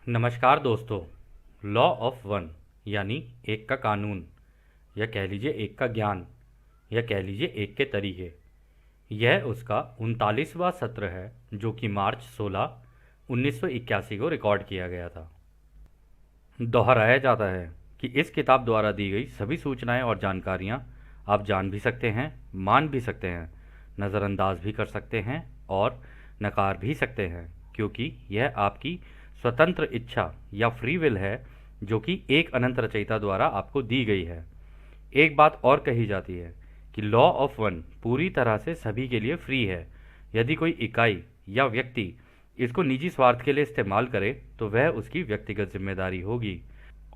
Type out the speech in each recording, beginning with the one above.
नमस्कार दोस्तों। Law of one यानी एक का कानून, या कह लीजिए एक का ज्ञान, या कह लीजिए एक के तरीके। यह उसका 39वां सत्र है जो कि मार्च 16 1981 को रिकॉर्ड किया गया था। दोहराया जाता है कि इस किताब द्वारा दी गई सभी सूचनाएं और जानकारियां आप जान भी सकते हैं, मान भी सकते हैं, नज़रअंदाज भी कर सकते हैं और नकार भी सकते हैं, क्योंकि यह आपकी स्वतंत्र इच्छा या फ्री विल है जो कि एक अनंत रचयिता द्वारा आपको दी गई है। एक बात और कही जाती है कि लॉ ऑफ वन पूरी तरह से सभी के लिए फ्री है। यदि कोई इकाई या व्यक्ति इसको निजी स्वार्थ के लिए इस्तेमाल करे तो वह उसकी व्यक्तिगत जिम्मेदारी होगी।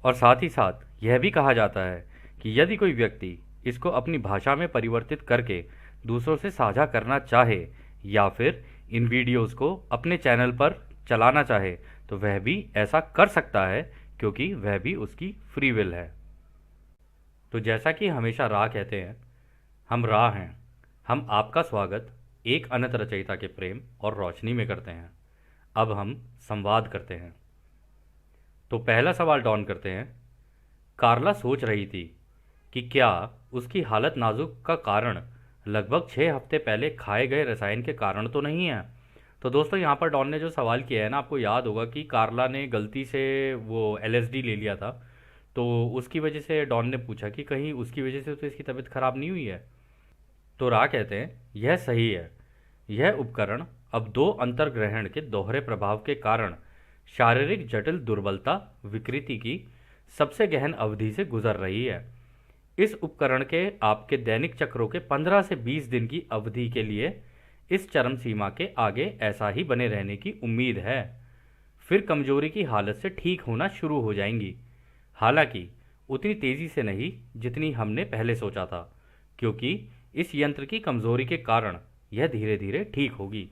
और साथ ही साथ यह भी कहा जाता है कि यदि कोई व्यक्ति इसको अपनी भाषा में परिवर्तित करके दूसरों से साझा करना चाहे या फिर इन वीडियोस को अपने चैनल पर चलाना चाहे तो वह भी ऐसा कर सकता है, क्योंकि वह भी उसकी फ्री विल है। तो जैसा कि हमेशा राह कहते हैं, हम राह हैं। हम आपका स्वागत एक अनंत रचयिता के प्रेम और रोशनी में करते हैं। अब हम संवाद करते हैं। तो पहला सवाल डॉन करते हैं। कार्ला सोच रही थी कि क्या उसकी हालत नाजुक का कारण लगभग 6 हफ्ते पहले खाए गए रसायन के कारण तो नहीं है। तो दोस्तों, यहाँ पर डॉन ने जो सवाल किया है ना, आपको याद होगा कि कार्ला ने गलती से वो एलएसडी ले लिया था। तो उसकी वजह से डॉन ने पूछा कि कहीं उसकी वजह से तो इसकी तबीयत खराब नहीं हुई है। तो रा कहते हैं यह सही है। यह उपकरण अब दो अंतर्ग्रहण के दोहरे प्रभाव के कारण शारीरिक जटिल दुर्बलता विकृति की सबसे गहन अवधि से गुजर रही है। इस उपकरण के आपके दैनिक चक्रों के 15 से 20 दिन की अवधि के लिए इस चरम सीमा के आगे ऐसा ही बने रहने की उम्मीद है। फिर कमजोरी की हालत से ठीक होना शुरू हो जाएंगी, हालांकि उतनी तेजी से नहीं जितनी हमने पहले सोचा था, क्योंकि इस यंत्र की कमजोरी के कारण यह धीरे धीरे ठीक होगी।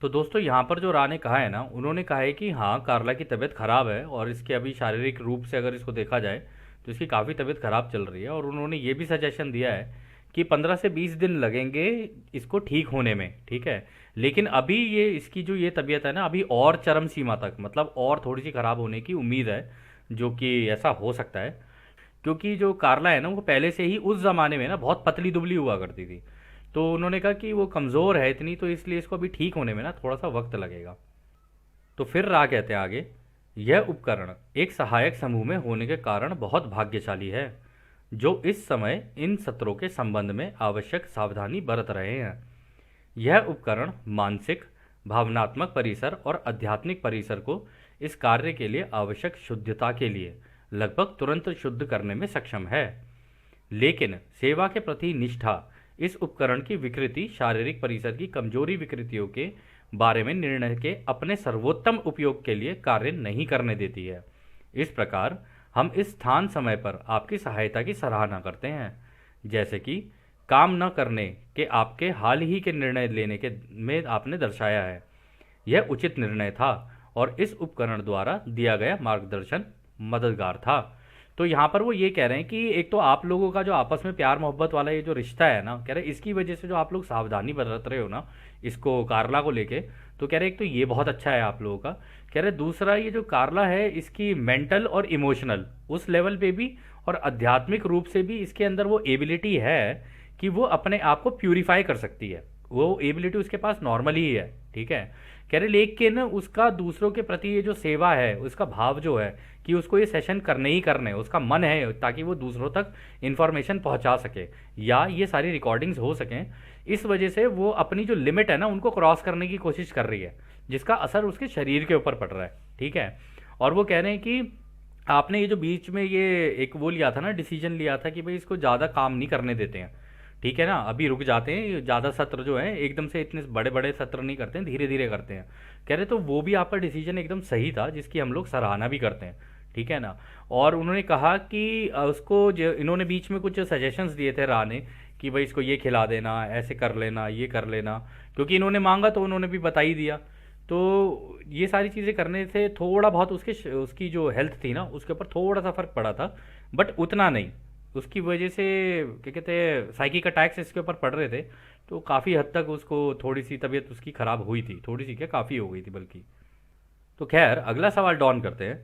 तो दोस्तों, यहाँ पर जो रा ने कहा है ना, उन्होंने कहा है कि हाँ, कार्ला की तबीयत ख़राब है और इसके अभी शारीरिक रूप से अगर इसको देखा जाए तो इसकी काफ़ी तबीयत ख़राब चल रही है। और उन्होंने ये भी सजेशन दिया है कि 15 से 20 दिन लगेंगे इसको ठीक होने में, ठीक है। लेकिन अभी ये इसकी जो ये तबीयत है ना, अभी और चरम सीमा तक, मतलब और थोड़ी सी ख़राब होने की उम्मीद है, जो कि ऐसा हो सकता है। क्योंकि जो कार्ला है ना, वो पहले से ही उस ज़माने में ना बहुत पतली दुबली हुआ करती थी। तो उन्होंने कहा कि वो कमज़ोर है इतनी, तो इसलिए इसको अभी ठीक होने में ना थोड़ा सा वक्त लगेगा। तो फिर रा कहते हैं आगे, यह उपकरण एक सहायक समूह में होने के कारण बहुत भाग्यशाली है, जो इस समय इन सत्रों के संबंध में आवश्यक सावधानी बरत रहे हैं। यह उपकरण मानसिक, भावनात्मक परिसर और आध्यात्मिक परिसर को इस कार्य के लिए आवश्यक शुद्धता के लिए लगभग तुरंत शुद्ध करने में सक्षम है। लेकिन सेवा के प्रति निष्ठा इस उपकरण की विकृति शारीरिक परिसर की कमजोरी विकृतियों के बारे में निर्णय के अपने सर्वोत्तम उपयोग के लिए कार्य नहीं करने देती है। इस प्रकार हम इस स्थान समय पर आपकी सहायता की सराहना करते हैं, जैसे कि काम न करने के आपके हाल ही के निर्णय लेने के में आपने दर्शाया है। यह उचित निर्णय था और इस उपकरण द्वारा दिया गया मार्गदर्शन मददगार था। तो यहाँ पर वो ये कह रहे हैं कि एक तो आप लोगों का जो आपस में प्यार मोहब्बत वाला ये जो रिश्ता है ना, कह रहे हैं इसकी वजह से जो आप लोग सावधानी बरत रहे हो ना इसको कार्ला को लेके, तो कह रहे एक तो ये बहुत अच्छा है आप लोगों का। कह रहे दूसरा, ये जो कार्ला है इसकी मेंटल और इमोशनल उस लेवल पे भी और आध्यात्मिक रूप से भी इसके अंदर वो एबिलिटी है कि वो अपने आप को प्यूरिफाई कर सकती है। वो एबिलिटी उसके पास नॉर्मली ही है, ठीक है। कह रहे लेकिन उसका दूसरों के प्रति ये जो सेवा है, उसका भाव जो है कि उसको ये सेशन करने ही करने, उसका मन है ताकि वो दूसरों तक इन्फॉर्मेशन पहुंचा सके या ये सारी रिकॉर्डिंग्स हो सकें, इस वजह से वो अपनी जो लिमिट है ना उनको क्रॉस करने की कोशिश कर रही है, जिसका असर उसके शरीर के ऊपर पड़ रहा है, ठीक है। और वो कह रहे हैं कि आपने ये जो बीच में ये एक वो लिया था ना, डिसीजन लिया था कि भाई इसको ज़्यादा काम नहीं करने देते हैं, ठीक है ना, अभी रुक जाते हैं, ज़्यादा सत्र जो है एकदम से इतने बड़े बड़े सत्र नहीं करते हैं, धीरे धीरे करते हैं। कह रहे तो वो भी आपका डिसीजन एकदम सही था, जिसकी हम लोग सराहना भी करते हैं, ठीक है ना। और उन्होंने कहा कि उसको जो इन्होंने बीच में कुछ सजेशंस दिए थे रा ने कि भाई इसको ये खिला देना, ऐसे कर लेना, ये कर लेना, क्योंकि इन्होंने मांगा तो उन्होंने भी बता ही दिया। तो ये सारी चीज़ें करने से थोड़ा बहुत उसकी जो हेल्थ थी ना उसके ऊपर थोड़ा सा फर्क पड़ा था, बट उतना नहीं। उसकी वजह से क्या कहते हैं साइकिक अटैक्स इसके ऊपर पड़ रहे थे, तो काफ़ी हद तक उसको थोड़ी सी तबीयत उसकी ख़राब हुई थी, थोड़ी सी क्या काफ़ी हो गई थी बल्कि। तो खैर अगला सवाल डॉन करते हैं,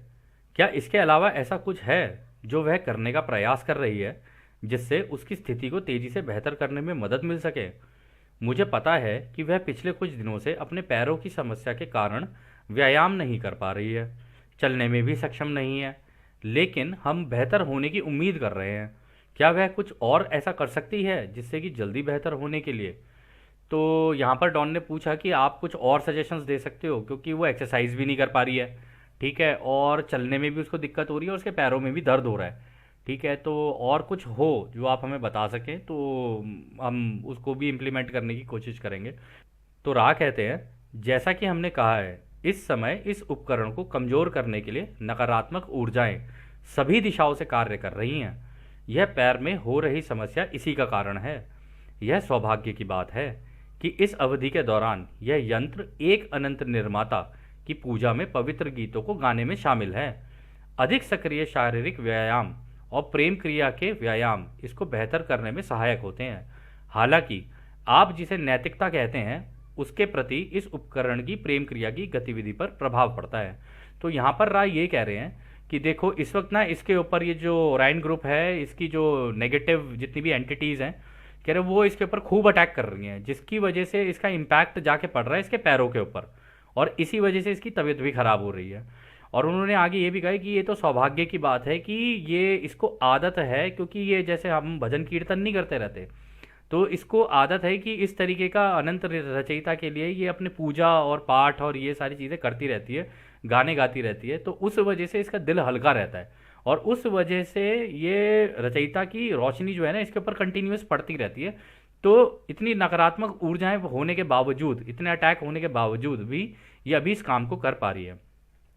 क्या इसके अलावा ऐसा कुछ है जो वह करने का प्रयास कर रही है जिससे उसकी स्थिति को तेजी से बेहतर करने में मदद मिल सके? मुझे पता है कि वह पिछले कुछ दिनों से अपने पैरों की समस्या के कारण व्यायाम नहीं कर पा रही है, चलने में भी सक्षम नहीं है, लेकिन हम बेहतर होने की उम्मीद कर रहे हैं। क्या वह कुछ और ऐसा कर सकती है जिससे कि जल्दी बेहतर होने के लिए? तो यहाँ पर डॉन ने पूछा कि आप कुछ और सजेशंस दे सकते हो, क्योंकि वो एक्सरसाइज भी नहीं कर पा रही है, ठीक है, और चलने में भी उसको दिक्कत हो रही है और उसके पैरों में भी दर्द हो रहा है, ठीक है। तो और कुछ हो जो आप हमें बता सकें तो हम उसको भी इम्प्लीमेंट करने की कोशिश करेंगे। तो राह कहते हैं, जैसा कि हमने कहा है, इस समय इस उपकरण को कमज़ोर करने के लिए नकारात्मक ऊर्जाएं सभी दिशाओं से कार्य कर रही हैं। यह पैर में हो रही समस्या इसी का कारण है। यह सौभाग्य की बात है कि इस अवधि के दौरान यह यंत्र एक अनंत निर्माता की पूजा में पवित्र गीतों को गाने में शामिल है। अधिक सक्रिय शारीरिक व्यायाम और प्रेम क्रिया के व्यायाम इसको बेहतर करने में सहायक होते हैं। हालांकि आप जिसे नैतिकता कहते हैं उसके प्रति इस उपकरण की प्रेम क्रिया की गतिविधि पर प्रभाव पड़ता है। तो यहाँ पर राय ये कह रहे हैं कि देखो इस वक्त ना इसके ऊपर ये जो राइन ग्रुप है, इसकी जो नेगेटिव जितनी भी एंटिटीज़ हैं, कह रहे वो इसके ऊपर खूब अटैक कर रही हैं, जिसकी वजह से इसका इम्पैक्ट जाके पड़ रहा है इसके पैरों के ऊपर, और इसी वजह से इसकी तबीयत भी ख़राब हो रही है। और उन्होंने आगे ये भी कहा कि ये तो सौभाग्य की बात है कि ये इसको आदत है, क्योंकि ये जैसे हम भजन कीर्तन नहीं करते रहते, तो इसको आदत है कि इस तरीके का अनंत रचयिता के लिए ये अपने पूजा और पाठ और ये सारी चीज़ें करती रहती है, गाने गाती रहती है, तो उस वजह से इसका दिल हल्का रहता है, और उस वजह से ये रचयिता की रोशनी जो है ना इसके ऊपर कंटिन्यूस पड़ती रहती है। तो इतनी नकारात्मक ऊर्जाएं होने के बावजूद, इतने अटैक होने के बावजूद भी ये अभी इस काम को कर पा रही है।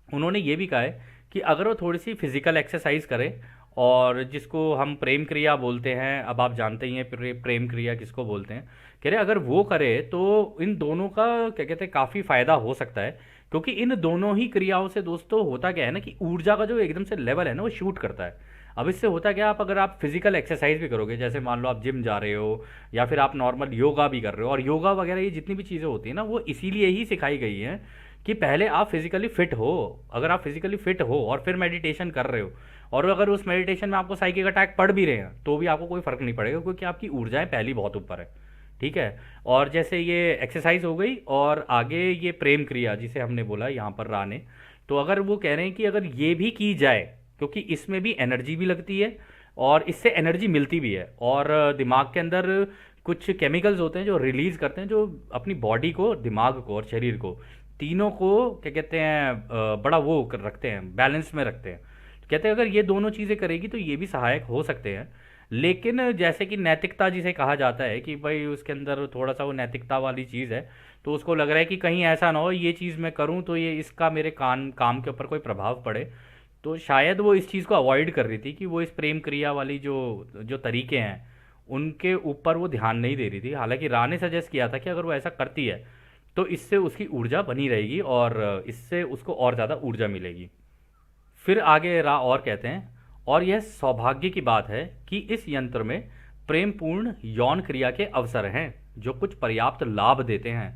उन्होंने ये भी कहा है कि अगर वो थोड़ी सी फिजिकल एक्सरसाइज करे, और जिसको हम प्रेम क्रिया बोलते हैं, अब आप जानते ही हैं प्रेम क्रिया किसको बोलते हैं, कह रहे अगर वो करे तो इन दोनों का क्या कहते हैं काफ़ी फ़ायदा हो सकता है। क्योंकि इन दोनों ही क्रियाओं से दोस्तों होता क्या है ना कि ऊर्जा का जो एकदम से लेवल है ना वो शूट करता है। अब इससे होता क्या, आप अगर आप फिजिकल एक्सरसाइज भी करोगे, जैसे मान लो आप जिम जा रहे हो या फिर आप नॉर्मल योगा भी कर रहे हो, और योगा वगैरह ये जितनी भी चीज़ें होती हैं ना वो इसीलिए ही सिखाई गई हैं कि पहले आप फिजिकली फिट हो। अगर आप फिजिकली फिट हो और फिर मेडिटेशन कर रहे हो, और अगर उस मेडिटेशन में आपको साइकिक अटैक पड़ भी रहे हैं तो भी आपको कोई फर्क नहीं पड़ेगा, क्योंकि आपकी ऊर्जाएं पहली बहुत ऊपर है, ठीक है। और जैसे ये एक्सरसाइज हो गई, और आगे ये प्रेम क्रिया जिसे हमने बोला यहाँ पर राने, तो अगर वो कह रहे हैं कि अगर ये भी की जाए, क्योंकि इसमें भी एनर्जी भी लगती है और इससे एनर्जी मिलती भी है, और दिमाग के अंदर कुछ केमिकल्स होते हैं जो रिलीज करते हैं, जो अपनी बॉडी को, दिमाग को और शरीर को, तीनों को क्या कहते हैं बड़ा वो रखते हैं, बैलेंस में रखते हैं। तो कहते हैं अगर ये दोनों चीज़ें करेगी तो ये भी सहायक हो सकते हैं। लेकिन जैसे कि नैतिकता जिसे कहा जाता है कि भाई उसके अंदर थोड़ा सा वो नैतिकता वाली चीज़ है, तो उसको लग रहा है कि कहीं ऐसा ना हो ये चीज़ मैं करूं तो ये इसका मेरे काम के ऊपर कोई प्रभाव पड़े। तो शायद वो इस चीज़ को अवॉइड कर रही थी कि वो इस प्रेम क्रिया वाली जो जो तरीके हैं उनके ऊपर वो ध्यान नहीं दे रही थी। हालांकि रा ने सजेस्ट किया था कि अगर वो ऐसा करती है तो इससे उसकी ऊर्जा बनी रहेगी और इससे उसको और ज़्यादा ऊर्जा मिलेगी। फिर आगे रा और कहते हैं, और यह सौभाग्य की बात है कि इस यंत्र में प्रेमपूर्ण यौन क्रिया के अवसर हैं जो कुछ पर्याप्त लाभ देते हैं,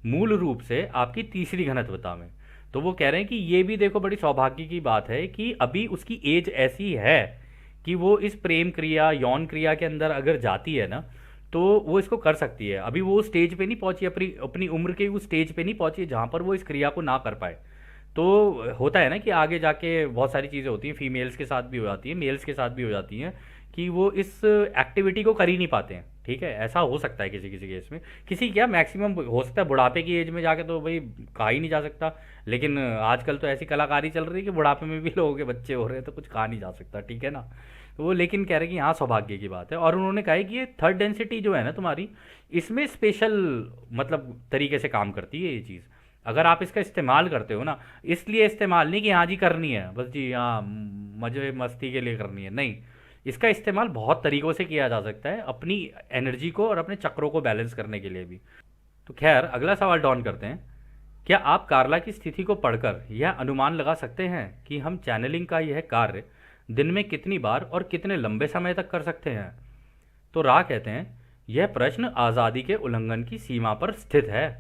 मूल रूप से आपकी तीसरी घनत्वता में। तो वो कह रहे हैं कि ये भी देखो बड़ी सौभाग्य की बात है कि अभी उसकी एज ऐसी है कि वो इस प्रेम क्रिया, यौन क्रिया के अंदर अगर जाती है ना तो वो इसको कर सकती है। अभी वो स्टेज पे नहीं पहुंची, अपनी अपनी उम्र के उस स्टेज पे नहीं पहुंची जहां पर वो इस क्रिया को ना कर पाए। तो होता है ना कि आगे जाके बहुत सारी चीज़ें होती हैं, फीमेल्स के साथ भी हो जाती हैं, मेल्स के साथ भी हो जाती हैं, कि वो इस एक्टिविटी को कर ही नहीं पाते हैं, ठीक है। ऐसा हो सकता है किसी किसी केस में, किसी क्या मैक्सिमम हो सकता है बुढ़ापे की एज में जाके तो भाई कहा ही नहीं जा सकता। लेकिन आजकल तो ऐसी कलाकारी चल रही है कि बुढ़ापे में भी लोगों के बच्चे हो रहे हैं तो कुछ कहा नहीं जा सकता, ठीक है ना। तो वो लेकिन कह रहे हैं कि हाँ सौभाग्य की बात है, और उन्होंने कहा है कि ये थर्ड डेंसिटी जो है ना तुम्हारी, इसमें स्पेशल मतलब तरीके से काम करती है ये चीज़। अगर आप इसका इस्तेमाल करते हो ना, इसलिए इस्तेमाल नहीं कि हाँ जी करनी है बस जी, हाँ मजे मस्ती के लिए करनी है, नहीं, इसका इस्तेमाल बहुत तरीक़ों से किया जा सकता है अपनी एनर्जी को और अपने चक्रों को बैलेंस करने के लिए भी। तो खैर अगला सवाल डॉन करते हैं, क्या आप कार्ला की स्थिति को पढ़कर यह अनुमान लगा सकते हैं कि हम चैनलिंग का यह कार्य दिन में कितनी बार और कितने लंबे समय तक कर सकते हैं? तो रा कहते हैं, यह प्रश्न आज़ादी के उल्लंघन की सीमा पर स्थित है।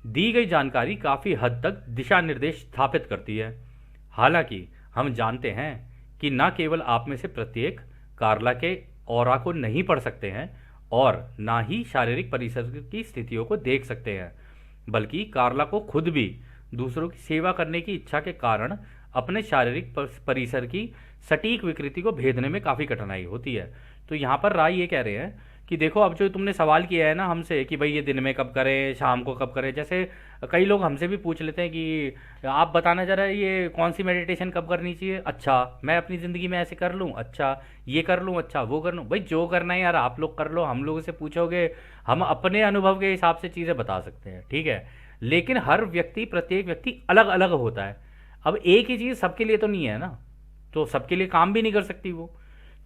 दी गई जानकारी काफ़ी हद तक दिशा निर्देश स्थापित करती है। हालांकि हम जानते हैं कि न केवल आप में से प्रत्येक कार्ला के ऑरा को नहीं पढ़ सकते हैं और ना ही शारीरिक परिसर की स्थितियों को देख सकते हैं, बल्कि कार्ला को खुद भी दूसरों की सेवा करने की इच्छा के कारण अपने शारीरिक परिसर की सटीक विकृति को भेदने में काफ़ी कठिनाई होती है। तो यहाँ पर राय ये कह रहे हैं कि देखो, अब जो तुमने सवाल किया है ना हमसे कि भाई ये दिन में कब करें, शाम को कब करें, जैसे कई लोग हमसे भी पूछ लेते हैं कि आप बताना जरा ये कौन सी मेडिटेशन कब करनी चाहिए। अच्छा, मैं अपनी ज़िंदगी में ऐसे कर लूँ, अच्छा ये कर लूँ, अच्छा वो कर लूँ। भाई जो करना है यार आप लोग कर लो, हम लोगों से पूछोगे, हम अपने अनुभव के हिसाब से चीज़ें बता सकते हैं, ठीक है। लेकिन हर व्यक्ति, प्रत्येक व्यक्ति अलग अलग होता है। अब एक ही चीज़ सबके लिए तो नहीं है ना, तो सबके लिए काम भी नहीं कर सकती वो।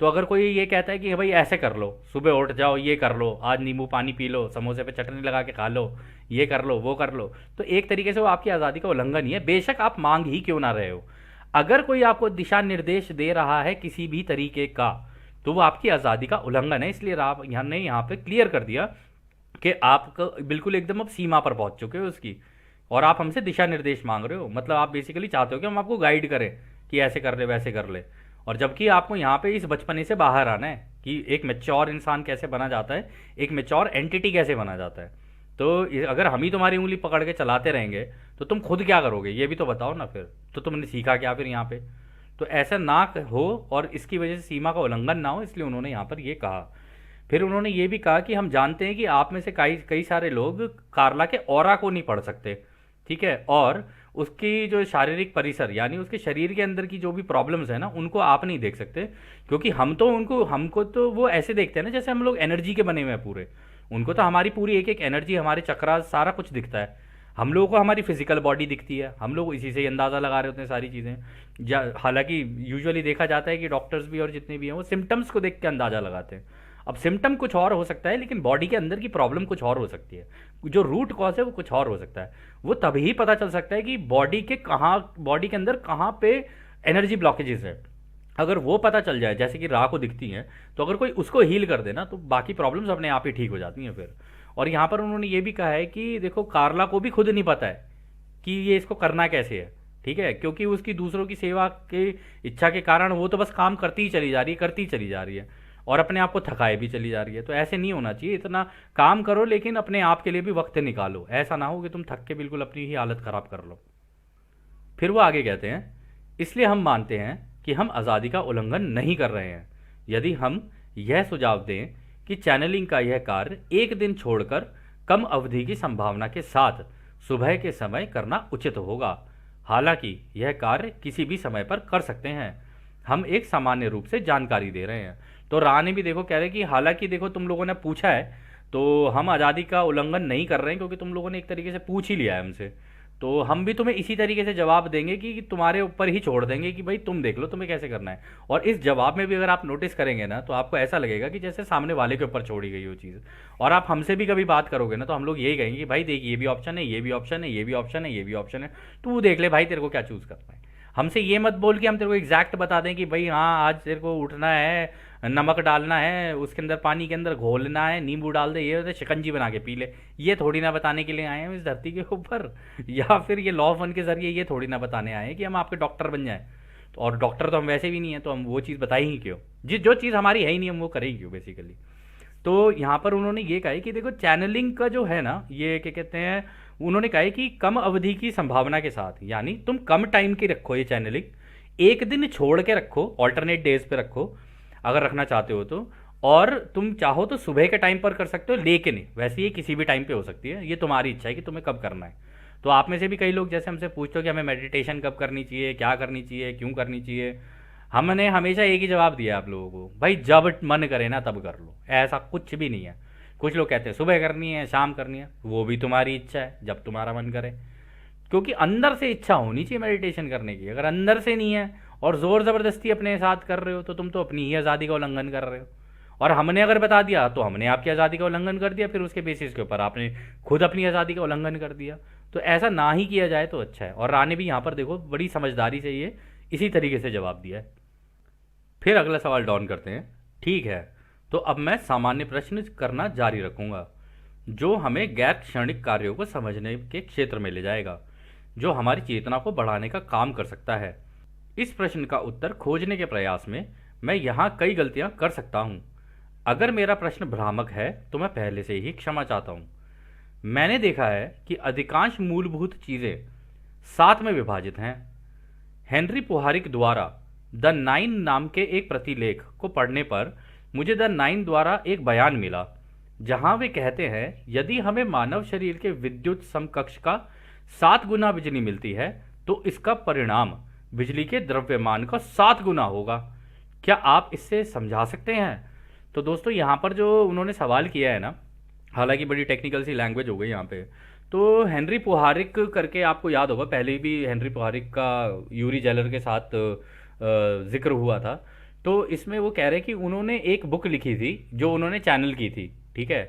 तो अगर कोई ये कहता है कि भाई ऐसे कर लो, सुबह उठ जाओ, ये कर लो, आज नींबू पानी पी लो, समोसे पे चटनी लगा के खा लो, ये कर लो, वो कर लो, तो एक तरीके से वो आपकी आज़ादी का उल्लंघन ही है, बेशक आप मांग ही क्यों ना रहे हो। अगर कोई आपको दिशा निर्देश दे रहा है किसी भी तरीके का, तो वो आपकी आज़ादी का उल्लंघन है। इसलिए आप यहाँ पे क्लियर कर दिया कि आप बिल्कुल एकदम अब सीमा पर पहुंच चुके हो उसकी, और आप हमसे दिशा निर्देश मांग रहे हो। मतलब आप बेसिकली चाहते हो कि हम आपको गाइड करें कि ऐसे कर ले, वैसे कर ले। और जबकि आपको यहाँ पे इस बचपने से बाहर आना है कि एक मैच्योर इंसान कैसे बना जाता है, एक मैच्योर एंटिटी कैसे बना जाता है। तो अगर हम ही तुम्हारी उंगली पकड़ के चलाते रहेंगे तो तुम खुद क्या करोगे, ये भी तो बताओ ना। फिर तो तुमने सीखा क्या फिर यहाँ पे। तो ऐसा ना हो और इसकी वजह से सीमा का उल्लंघन ना हो, इसलिए उन्होंने यहाँ पर ये कहा। फिर उन्होंने ये भी कहा कि हम जानते हैं कि आप में से कई कई सारे लोग कार्ला के ऑरा को नहीं पढ़ सकते, ठीक है, और उसकी जो शारीरिक परिसर यानी उसके शरीर के अंदर की जो भी प्रॉब्लम्स है ना, उनको आप नहीं देख सकते, क्योंकि हमको तो वो ऐसे देखते हैं ना जैसे हम लोग एनर्जी के बने हुए हैं पूरे। उनको तो हमारी पूरी एक एक एनर्जी, हमारे चक्रास, सारा कुछ दिखता है। हम लोगों को हमारी फिजिकल बॉडी दिखती है, हम लोग इसी से ही अंदाज़ा लगा रहे होते हैं सारी चीज़ें। हालांकि यूजुअली देखा जाता है कि डॉक्टर्स भी और जितने भी हैं वो सिम्टम्स को देख के अंदाज़ा लगाते हैं। अब सिम्टम कुछ और हो सकता है, लेकिन बॉडी के अंदर की प्रॉब्लम कुछ और हो सकती है, जो रूट कॉज है वो कुछ और हो सकता है। वो तभी पता चल सकता है कि बॉडी के अंदर कहाँ पे एनर्जी ब्लॉकेजेस है। अगर वो पता चल जाए, जैसे कि राह को दिखती हैं, तो अगर कोई उसको हील कर देना तो बाकी प्रॉब्लम्स अपने आप ही ठीक हो जाती हैं फिर। और यहाँ पर उन्होंने ये भी कहा है कि देखो, कार्ला को भी खुद नहीं पता है कि ये इसको करना कैसे है, ठीक है, क्योंकि उसकी दूसरों की सेवा की इच्छा के कारण वो तो बस काम करती ही चली जा रही है, करती ही चली जा रही है, और अपने आप को थकाए भी चली जा रही है। तो ऐसे नहीं होना चाहिए, इतना काम करो लेकिन अपने आप के लिए भी वक्त निकालो। ऐसा ना हो कि तुम थक के बिल्कुल अपनी ही हालत खराब कर लो। फिर वो आगे कहते हैं, इसलिए हम मानते हैं कि हम आज़ादी का उल्लंघन नहीं कर रहे हैं यदि हम यह सुझाव दें कि चैनलिंग का यह कार्य एक दिन छोड़कर कम अवधि की संभावना के साथ सुबह के समय करना उचित होगा। हालांकि यह कार्य किसी भी समय पर कर सकते हैं, हम एक सामान्य रूप से जानकारी दे रहे हैं। तो रानी भी देखो कह रहे कि हालांकि देखो तुम लोगों ने पूछा है तो हम आज़ादी का उल्लंघन नहीं कर रहे हैं, क्योंकि तुम लोगों ने एक तरीके से पूछ ही लिया है हमसे, तो हम भी तुम्हें इसी तरीके से जवाब देंगे कि तुम्हारे ऊपर ही छोड़ देंगे कि भाई तुम देख लो तुम्हें कैसे करना है। और इस जवाब में भी अगर आप नोटिस करेंगे ना, तो आपको ऐसा लगेगा कि जैसे सामने वाले के ऊपर छोड़ी गई वो चीज़। और आप हमसे भी कभी बात करोगे ना, तो हम लोग यही कहेंगे कि भाई देख, ये भी ऑप्शन है, ये भी ऑप्शन है, ये भी ऑप्शन है, ये भी ऑप्शन है, तू देख ले भाई तेरे को क्या चूज़ करना है। हमसे ये मत बोल कि हम तेरे को एग्जैक्ट बता दें कि भाई हाँ आज तेरे को उठना है, नमक डालना है, उसके अंदर पानी के अंदर घोलना है, नींबू डाल दे, ये शिकंजी बना के पी ले। ये थोड़ी ना बताने के लिए आए हैं इस धरती के ऊपर, या फिर ये लॉ ऑफ वन के जरिए ये थोड़ी ना बताने आए हैं कि हम आपके डॉक्टर बन जाएं। तो और डॉक्टर तो हम वैसे भी नहीं है, तो हम वो चीज़ बताएं ही क्यों, जो चीज़ हमारी है ही नहीं हम वो करें क्यों बेसिकली। तो यहाँ पर उन्होंने ये कहा है कि देखो चैनलिंग का जो है ना, ये क्या कहते हैं, उन्होंने कहा है कि कम अवधि की संभावना के साथ, यानी तुम कम टाइम की रखो ये चैनलिंग, एक दिन छोड़ के रखो, ऑल्टरनेट डेज पे रखो अगर रखना चाहते हो तो, और तुम चाहो तो सुबह के टाइम पर कर सकते हो, लेकिन वैसे ये किसी भी टाइम पे हो सकती है, ये तुम्हारी इच्छा है कि तुम्हें कब करना है। तो आप में से भी कई लोग जैसे हमसे पूछते हो कि हमें मेडिटेशन कब करनी चाहिए, क्या करनी चाहिए, क्यों करनी चाहिए, हमने हमेशा एक ही जवाब दिया आप लोगों को, भाई जब मन करे ना तब कर लो, ऐसा कुछ भी नहीं है। कुछ लोग कहते हैं सुबह करनी है, शाम करनी है, वो भी तुम्हारी इच्छा है, जब तुम्हारा मन करे, क्योंकि अंदर से इच्छा होनी चाहिए मेडिटेशन करने की। अगर अंदर से नहीं है और ज़ोर ज़बरदस्ती अपने साथ कर रहे हो, तो तुम तो अपनी ही आज़ादी का उल्लंघन कर रहे हो। और हमने अगर बता दिया तो हमने आपकी आज़ादी का उल्लंघन कर दिया, फिर उसके बेसिस के ऊपर आपने खुद अपनी आज़ादी का उल्लंघन कर दिया। तो ऐसा ना ही किया जाए तो अच्छा है। और रानी भी यहाँ पर देखो बड़ी समझदारी से ये इसी तरीके से जवाब दिया है। फिर अगला सवाल डाउन करते हैं, ठीक है, तो अब मैं सामान्य प्रश्न करना जारी रखूंगा। जो हमें गैर क्षणिक कार्यों को समझने के क्षेत्र में ले जाएगा, जो हमारी चेतना को बढ़ाने का काम कर सकता है। इस प्रश्न का उत्तर खोजने के प्रयास में मैं यहाँ कई गलतियाँ कर सकता हूँ। अगर मेरा प्रश्न भ्रामक है तो मैं पहले से ही क्षमा चाहता हूँ। मैंने देखा है कि अधिकांश मूलभूत चीज़ें 7 में विभाजित हैं। हेनरी पुहारिक द्वारा द नाइन नाम के एक प्रतिलेख को पढ़ने पर मुझे द नाइन द्वारा एक बयान मिला, जहां वे कहते हैं यदि हमें मानव शरीर के विद्युत समकक्ष का 7 गुना बिजली मिलती है तो इसका परिणाम बिजली के द्रव्यमान का 7 गुना होगा। क्या आप इससे समझा सकते हैं? तो दोस्तों यहाँ पर जो उन्होंने सवाल किया है ना, हालांकि बड़ी टेक्निकल सी लैंग्वेज हो गई यहाँ पे, तो हेनरी पुहारिक करके आपको याद होगा, पहले भी हेनरी पुहारिक का यूरी जेलर के साथ जिक्र हुआ था। तो इसमें वो कह रहे हैं कि उन्होंने एक बुक लिखी थी जो उन्होंने चैनल की थी, ठीक है।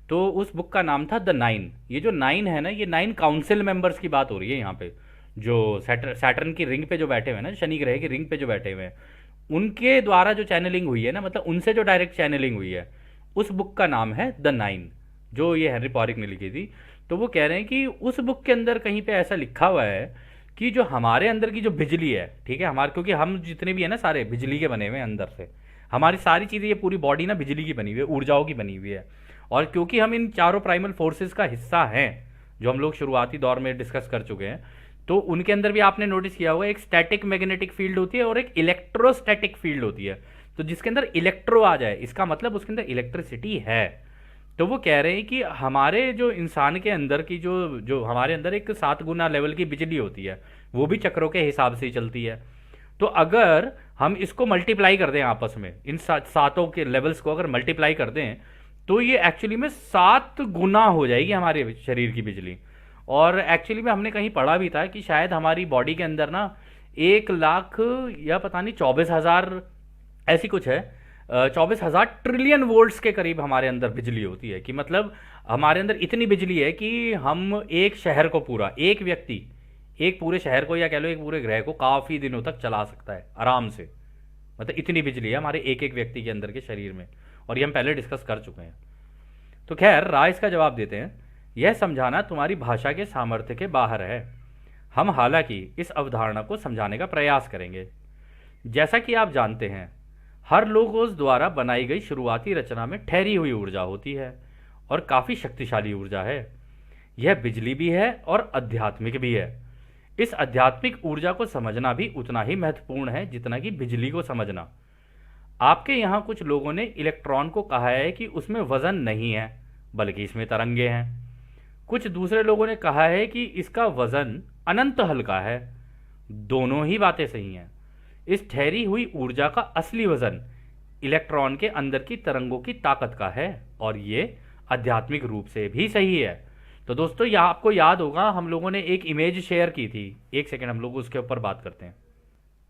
तो उस बुक का नाम था द नाइन। ये जो नाइन है ना, ये 9 काउंसिल मेंबर्स की बात हो रही है यहाँ पे, जो सैटर्न की रिंग पे जो बैठे हुए हैं ना, शनि ग्रह की रिंग पे जो बैठे हुए हैं, उनके द्वारा जो चैनलिंग हुई है ना, मतलब उनसे जो डायरेक्ट चैनलिंग हुई है, उस बुक का नाम है द नाइन, जो ये हेनरी पॉरिक ने लिखी थी। तो वो कह रहे हैं कि उस बुक के अंदर कहीं पे ऐसा लिखा हुआ है कि जो हमारे अंदर की जो बिजली है, ठीक है, हमारे, क्योंकि हम जितने भी है ना सारे बिजली के बने हुए हैं अंदर से, हमारी सारी चीज़ें, ये पूरी बॉडी ना बिजली की बनी हुई है, ऊर्जाओं की बनी हुई है। और क्योंकि हम इन चारों प्राइमल फोर्सेस का हिस्सा हैं, जो हम लोग शुरुआती दौर में डिस्कस कर चुके हैं, तो उनके अंदर भी आपने नोटिस किया होगा एक स्टैटिक मैग्नेटिक फील्ड होती है और एक इलेक्ट्रोस्टैटिक फील्ड होती है। तो जिसके अंदर इलेक्ट्रो आ जाए, इसका मतलब उसके अंदर इलेक्ट्रिसिटी है। तो वो कह रहे हैं कि हमारे जो इंसान के अंदर की जो जो हमारे अंदर एक 7 गुना लेवल की बिजली होती है, वो भी चक्रों के हिसाब से ही चलती है। तो अगर हम इसको मल्टीप्लाई कर दें आपस में, इन सातों के लेवल्स को अगर मल्टीप्लाई कर दें, तो ये एक्चुअली में 7 गुना हो जाएगी हमारे शरीर की बिजली। और एक्चुअली में हमने कहीं पढ़ा भी था कि शायद हमारी बॉडी के अंदर ना 1 लाख या पता नहीं 24,000 ऐसी कुछ है, 24,000 ट्रिलियन वोल्ट्स के करीब हमारे अंदर बिजली होती है। कि मतलब हमारे अंदर इतनी बिजली है कि हम एक शहर को पूरा, एक व्यक्ति एक पूरे शहर को या कह लो एक पूरे ग्रह को काफ़ी दिनों तक चला सकता है आराम से। मतलब इतनी बिजली है हमारे एक एक व्यक्ति के अंदर के शरीर में, और ये हम पहले डिस्कस कर चुके हैं। तो खैर राय इसका जवाब देते हैं, यह समझाना तुम्हारी भाषा के सामर्थ्य के बाहर है। हम हालांकि इस अवधारणा को समझाने का प्रयास करेंगे। जैसा कि आप जानते हैं, हर लोगोस द्वारा बनाई गई शुरुआती रचना में ठहरी हुई ऊर्जा होती है, और काफ़ी शक्तिशाली ऊर्जा है। यह बिजली भी है और आध्यात्मिक भी है। इस आध्यात्मिक ऊर्जा को समझना भी उतना ही महत्वपूर्ण है जितना कि बिजली को समझना। आपके यहाँ कुछ लोगों ने इलेक्ट्रॉन को कहा है कि उसमें वजन नहीं है, बल्कि इसमें तरंगे हैं। कुछ दूसरे लोगों ने कहा है कि इसका वजन अनंत हल्का है। दोनों ही बातें सही हैं। इस ठहरी हुई ऊर्जा का असली वजन इलेक्ट्रॉन के अंदर की तरंगों की ताकत का है, और ये आध्यात्मिक रूप से भी सही है। तो दोस्तों यह आपको याद होगा, हम लोगों ने एक इमेज शेयर की थी, एक सेकेंड हम लोग उसके ऊपर बात करते हैं।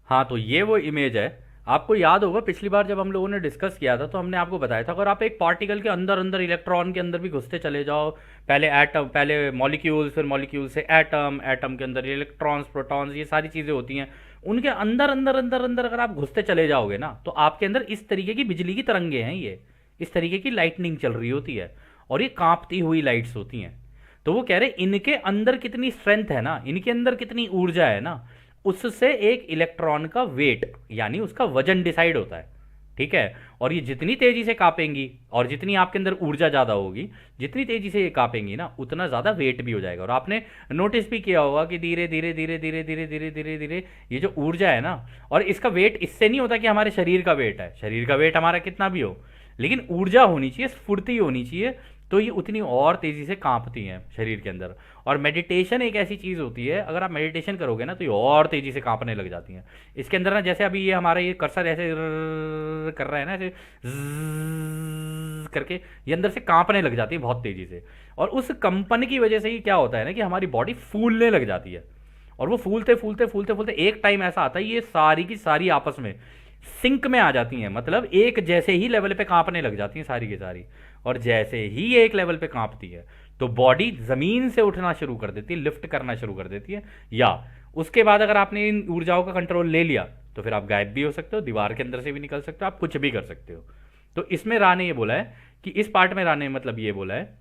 हाँ, तो ये वो इमेज है। आपको याद होगा पिछली बार जब हम लोगों ने डिस्कस किया था तो हमने आपको बताया था, अगर आप एक पार्टिकल के अंदर अंदर इलेक्ट्रॉन के अंदर भी घुसते चले जाओ, पहले एटम, पहले मॉलिक्यूल्स, फिर मॉलिक्यूल से एटम, एटम के अंदर इलेक्ट्रॉन्स, प्रोटॉन्स, ये सारी चीज़ें होती हैं, उनके अंदर अंदर अंदर अंदर अगर आप घुसते चले जाओगे ना, तो आपके अंदर इस तरीके की बिजली की तरंगे हैं, ये इस तरीके की लाइटनिंग चल रही होती है, और ये कांपती हुई लाइट्स होती हैं। तो वो कह रहे इनके अंदर कितनी स्ट्रेंथ है ना, इनके अंदर कितनी ऊर्जा है ना, उससे एक इलेक्ट्रॉन का वेट यानी उसका वजन डिसाइड होता है, ठीक है। और ये जितनी तेजी से कांपेंगी और जितनी आपके अंदर ऊर्जा ज़्यादा होगी, जितनी तेजी से ये कांपेंगी ना, उतना ज़्यादा वेट भी हो जाएगा। और आपने नोटिस भी किया होगा कि धीरे धीरे धीरे धीरे धीरे धीरे धीरे धीरे ये जो ऊर्जा है ना, और इसका वेट इससे नहीं होता कि हमारे शरीर का वेट है, शरीर का वेट हमारा कितना भी हो, लेकिन ऊर्जा होनी चाहिए, स्फूर्ति होनी चाहिए, तो ये उतनी और तेज़ी से कांपती हैं शरीर के अंदर। और मेडिटेशन एक ऐसी चीज़ होती है, अगर आप मेडिटेशन करोगे ना तो ये और तेज़ी से कांपने लग जाती हैं। इसके अंदर ना, जैसे अभी ये हमारा ये कर्सर ऐसे कर रहा है ना, ऐसे करके ये अंदर से कांपने लग जाती है बहुत तेज़ी से। और उस कंपन की वजह से ही क्या होता है ना कि हमारी बॉडी फूलने लग जाती है, और वो फूलते फूलते फूलते फूलते एक टाइम ऐसा आता है ये सारी की सारी आपस में सिंक में आ जाती हैं, मतलब एक जैसे ही लेवल पे कांपने लग जाती हैं सारी की सारी। और जैसे ही ये एक लेवल पे कांपती है तो बॉडी जमीन से उठना शुरू कर देती है, लिफ्ट करना शुरू कर देती है। या उसके बाद अगर आपने इन ऊर्जाओं का कंट्रोल ले लिया तो फिर आप गायब भी हो सकते हो, दीवार के अंदर से भी निकल सकते हो, आप कुछ भी कर सकते हो। तो इसमें रा ने ये बोला है कि इस पार्ट में रा ने मतलब ये बोला है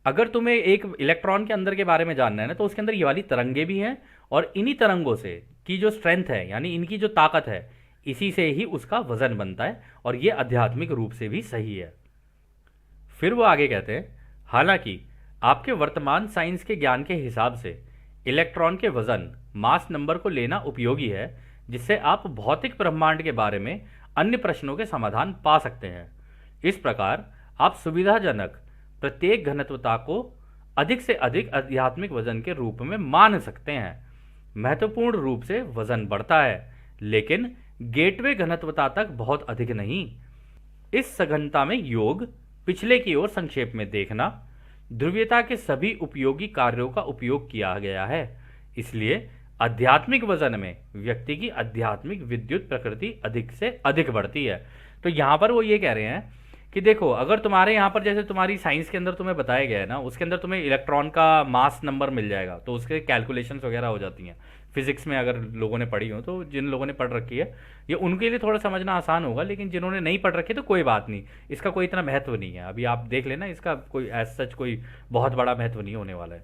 अगर तुम्हें एक इलेक्ट्रॉन के अंदर के बारे में जानना है ना, तो उसके अंदर ये वाली तरंगे भी हैं, और इन्हीं तरंगों से की जो स्ट्रेंथ है, यानी इनकी जो ताकत है, इसी से ही उसका वजन बनता है, और ये आध्यात्मिक रूप से भी सही है। फिर वो आगे कहते हैं, हालांकि आपके वर्तमान साइंस के ज्ञान के हिसाब से इलेक्ट्रॉन के वजन मास नंबर को लेना उपयोगी है, जिससे आप भौतिक ब्रह्मांड के बारे में अन्य प्रश्नों के समाधान पा सकते हैं। इस प्रकार आप सुविधाजनक प्रत्येक घनत्वता को अधिक से अधिक आध्यात्मिक वजन के रूप में मान सकते हैं। महत्वपूर्ण रूप से वजन बढ़ता है, लेकिन गेटवे घनत्वता तक बहुत अधिक नहीं। इस सघनता में योग, पिछले की ओर संक्षेप में देखना, ध्रुवीयता के सभी उपयोगी कार्यों का उपयोग किया गया है। इसलिए आध्यात्मिक वजन में व्यक्ति की आध्यात्मिक विद्युत प्रकृति अधिक से अधिक बढ़ती है। तो यहां पर वो ये कह रहे हैं कि देखो, अगर तुम्हारे यहाँ पर जैसे तुम्हारी साइंस के अंदर तुम्हें बताया गया है ना, उसके अंदर तुम्हें इलेक्ट्रॉन का मास नंबर मिल जाएगा, तो उसके कैलकुलेशंस वगैरह हो जाती हैं। फिजिक्स में अगर लोगों ने पढ़ी हो, तो जिन लोगों ने पढ़ रखी है, ये उनके लिए थोड़ा समझना आसान होगा, लेकिन जिन्होंने नहीं पढ़ रखी है तो कोई बात नहीं, इसका कोई इतना महत्व नहीं है। अभी आप देख लेना, इसका कोई एज सच कोई बहुत बड़ा महत्व नहीं होने वाला है।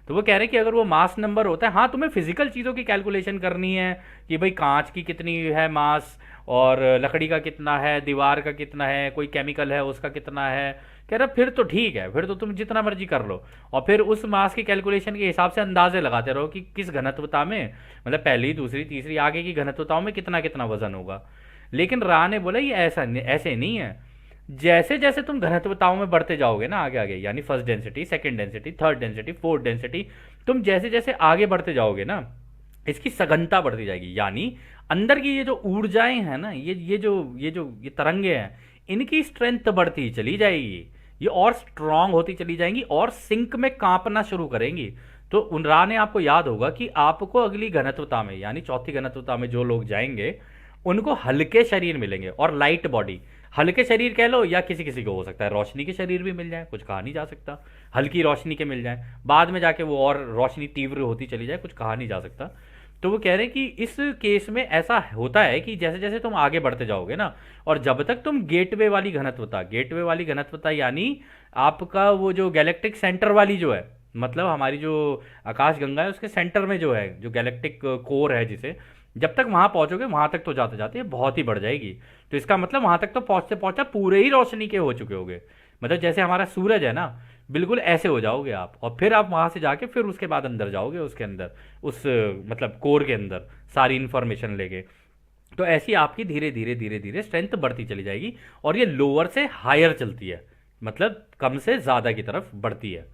तो वो कह रहे हैं कि अगर वो मास नंबर होता है, हाँ तुम्हें फिजिकल चीज़ों की कैलकुलेशन करनी है कि भाई कांच की कितनी है मास, और लकड़ी का कितना है, दीवार का कितना है, कोई केमिकल है उसका कितना है, कह रहा फिर तो ठीक है, फिर तो तुम जितना मर्जी कर लो, और फिर उस मास की कैलकुलेशन के हिसाब से अंदाजे लगाते रहो कि किस घनत्वता में, मतलब पहली, दूसरी, तीसरी, आगे की घनत्वताओं में कितना कितना वजन होगा। लेकिन रा ने बोला ये ऐसे नहीं है। जैसे जैसे तुम घनत्वताओं में बढ़ते जाओगे ना, आगे आगे, यानी first density, second density, third density, fourth density, तुम जैसे जैसे आगे बढ़ते जाओगे ना, इसकी सघनता बढ़ती जाएगी। यानी अंदर की ये जो ऊर्जाएं हैं ना, ये तरंगे हैं, इनकी स्ट्रेंथ बढ़ती ही चली जाएगी, ये और स्ट्रांग होती चली जाएंगी, और सिंक में कांपना शुरू करेंगी। तो उन रा ने आपको याद होगा कि आपको अगली घनत्वता में, यानी चौथी घनत्वता में जो लोग जाएंगे, उनको हल्के शरीर मिलेंगे और लाइट बॉडी। हल्के शरीर कह लो, या किसी किसी को हो सकता है रोशनी के शरीर भी मिल जाए, कुछ कहा नहीं जा सकता, हल्की रोशनी के मिल जाए, बाद में जाके वो और रोशनी तीव्र होती चली जाए, कुछ कहा नहीं जा सकता। तो वो कह रहे हैं कि इस केस में ऐसा होता है कि जैसे जैसे तुम आगे बढ़ते जाओगे ना, और जब तक तुम गेटवे वाली घनत्वता यानी आपका वो जो गैलेक्टिक सेंटर वाली जो है, मतलब हमारी जो आकाश गंगा है उसके सेंटर में जो है, जो गैलेक्टिक कोर है, जिसे जब तक वहां पहुंचोगे, वहां तक तो जाते जाते ये बहुत ही बढ़ जाएगी। तो इसका मतलब वहां तक तो पहुंचते पहुंचते पूरे ही रोशनी के हो चुके होगे, मतलब जैसे हमारा सूरज है ना, बिल्कुल ऐसे हो जाओगे आप। और फिर आप वहां से जाके फिर उसके बाद अंदर जाओगे, उसके अंदर उस मतलब कोर के अंदर सारी इंफॉर्मेशन लेके। तो ऐसी आपकी धीरे धीरे धीरे धीरे स्ट्रेंथ बढ़ती चली जाएगी, और ये लोअर से हायर चलती है, मतलब कम से ज़्यादा की तरफ बढ़ती है।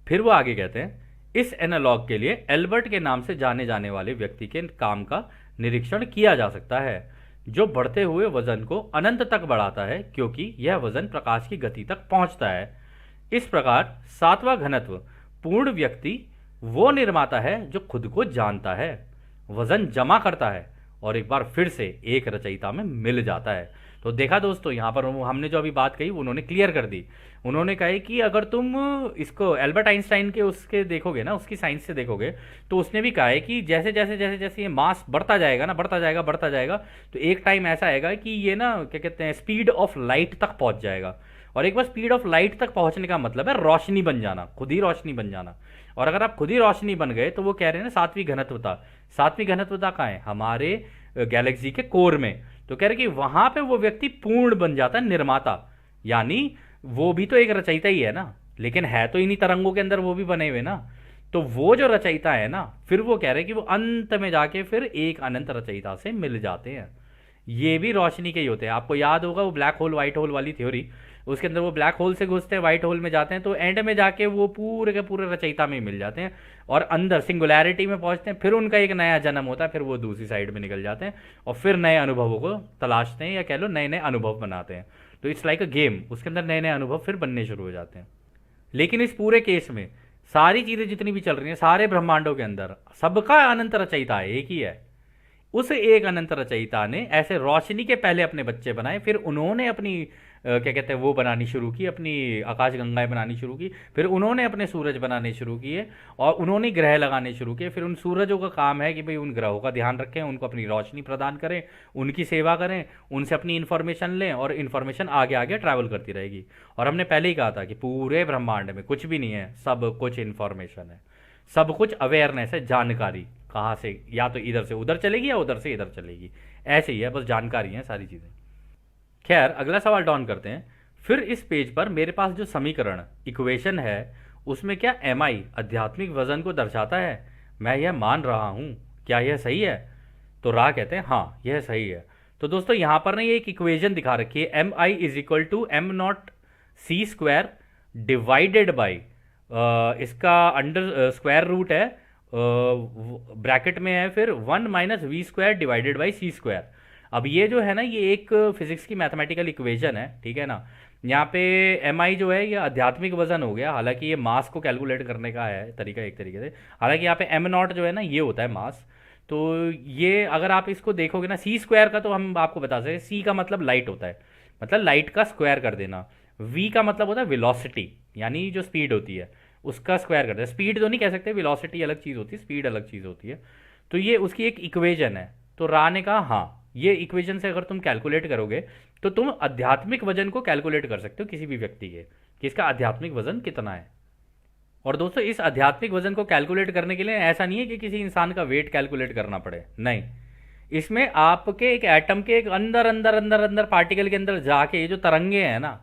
फिर वो आगे कहते हैं, इस एनालॉग के लिए एल्बर्ट के नाम से जाने जाने वाले व्यक्ति के काम का निरीक्षण किया जा सकता है, जो बढ़ते हुए वजन को अनंत तक बढ़ाता है, क्योंकि यह वजन प्रकाश की गति तक पहुंचता है। इस प्रकार सातवां घनत्व पूर्ण व्यक्ति वो निर्माता है जो खुद को जानता है, वजन जमा करता है, और एक बार फिर से एक रचयिता में मिल जाता है। तो देखा दोस्तों, यहाँ पर हमने जो अभी बात कही उन्होंने क्लियर कर दी। उन्होंने कहा कि अगर तुम इसको एल्बर्ट आइंस्टाइन के उसके देखोगे ना, उसकी साइंस से देखोगे, तो उसने भी कहा है कि जैसे जैसे जैसे जैसे ये मास बढ़ता जाएगा ना, बढ़ता जाएगा, तो एक टाइम ऐसा आएगा कि ये ना क्या कहते हैं, स्पीड ऑफ लाइट तक पहुंच जाएगा। और एक बार स्पीड ऑफ लाइट तक पहुंचने का मतलब है रोशनी बन जाना, खुद ही रोशनी बन जाना। और अगर आप खुद ही रोशनी बन गए, तो वो कह रहे हैं ना सातवीं घनत्वता कहाँ है, हमारे गैलेक्सी के कोर में। तो कह रहे कि वहां पे वो व्यक्ति पूर्ण बन जाता है, निर्माता, यानी वो भी तो एक रचयिता ही है ना, लेकिन है तो इन्हीं तरंगों के अंदर वो भी बने हुए ना। तो वो जो रचयिता है ना, फिर वो कह रहे हैं कि वो अंत में जाके फिर एक अनंत रचयिता से मिल जाते हैं। ये भी रोशनी के ही होते हैं। आपको याद होगा वो ब्लैक होल व्हाइट होल वाली थ्योरी, उसके अंदर वो ब्लैक होल से घुसते हैं, व्हाइट होल में जाते हैं, तो एंड में जाके वो पूरे के पूरे रचयिता में मिल जाते हैं, और अंदर सिंगुलैरिटी में पहुंचते हैं। फिर उनका एक नया जन्म होता है, फिर वो दूसरी साइड में निकल जाते हैं, और फिर नए अनुभवों को तलाशते हैं, या कह लो नए नए अनुभव बनाते हैं। तो इट्स लाइक अ गेम, उसके अंदर नए नए अनुभव फिर बनने शुरू हो जाते हैं। लेकिन इस पूरे केस में सारी चीज़ें जितनी भी चल रही हैं, सारे ब्रह्मांडों के अंदर सबका अनंत रचयिता है, एक ही है। उस एक अनंत रचयिता ने ऐसे रोशनी के पहले अपने बच्चे बनाए, फिर उन्होंने अपनी क्या कहते हैं वो बनानी शुरू की, अपनी आकाश गंगाएं बनानी शुरू की, फिर उन्होंने अपने सूरज बनाने शुरू किए और उन्होंने ग्रह लगाने शुरू किए। फिर उन सूरजों का काम है कि भाई उन ग्रहों का ध्यान रखें, उनको अपनी रोशनी प्रदान करें, उनकी सेवा करें, उनसे अपनी इन्फॉर्मेशन लें और इन्फॉर्मेशन आगे आगे ट्रैवल करती रहेगी। और हमने पहले ही कहा था कि पूरे ब्रह्मांड में कुछ भी नहीं है, सब कुछ इन्फॉर्मेशन है, सब कुछ अवेयरनेस है, जानकारी कहाँ से या तो इधर से उधर चलेगी या उधर से इधर चलेगी, ऐसे ही है, बस जानकारी है सारी चीज़ें। खैर अगला सवाल डॉन करते हैं। फिर इस पेज पर मेरे पास जो समीकरण इक्वेशन है उसमें क्या एम आई आध्यात्मिक वजन को दर्शाता है? मैं यह मान रहा हूँ, क्या यह सही है? तो रा कहते हैं हाँ यह सही है। तो दोस्तों यहाँ पर ना ये एक इक्वेशन दिखा रखी है, M I is equal to M not C square divided by, इसका अंडर स्क्वायर रूट है, ब्रैकेट में है फिर 1 - v² divided by C square. अब ये जो है ना ये एक फिजिक्स की मैथमेटिकल इक्वेशन है, ठीक है ना। यहाँ पे एम आई जो है ये आध्यात्मिक वजन हो गया, हालांकि ये मास को कैलकुलेट करने का है तरीका एक तरीके से। हालांकि यहाँ पे एम नॉट जो है ना ये होता है मास। तो ये अगर आप इसको देखोगे ना, सी स्क्वायर का तो हम आपको बता सकते, सी का मतलब लाइट होता है, मतलब लाइट का स्क्वायर कर देना। वी का मतलब होता है वेलोसिटी, यानी जो स्पीड होती है उसका स्क्वायर करते हैं। स्पीड तो नहीं कह सकते, वेलोसिटी अलग चीज़ होती है, स्पीड अलग चीज़ होती है। तो ये उसकी एक इक्वेशन है। तो रा ने कहा हाँ ये इक्वेशन से अगर तुम कैलकुलेट करोगे तो तुम आध्यात्मिक वजन को कैलकुलेट कर सकते हो किसी भी व्यक्ति के, कि इसका आध्यात्मिक वजन कितना है। और दोस्तों इस आध्यात्मिक वजन को कैलकुलेट करने के लिए ऐसा नहीं है कि किसी इंसान का वेट कैलकुलेट करना पड़े, नहीं। इसमें आपके एक एटम के एक अंदर अंदर अंदर अंदर पार्टिकल के अंदर जाके ये जो तरंगे हैं ना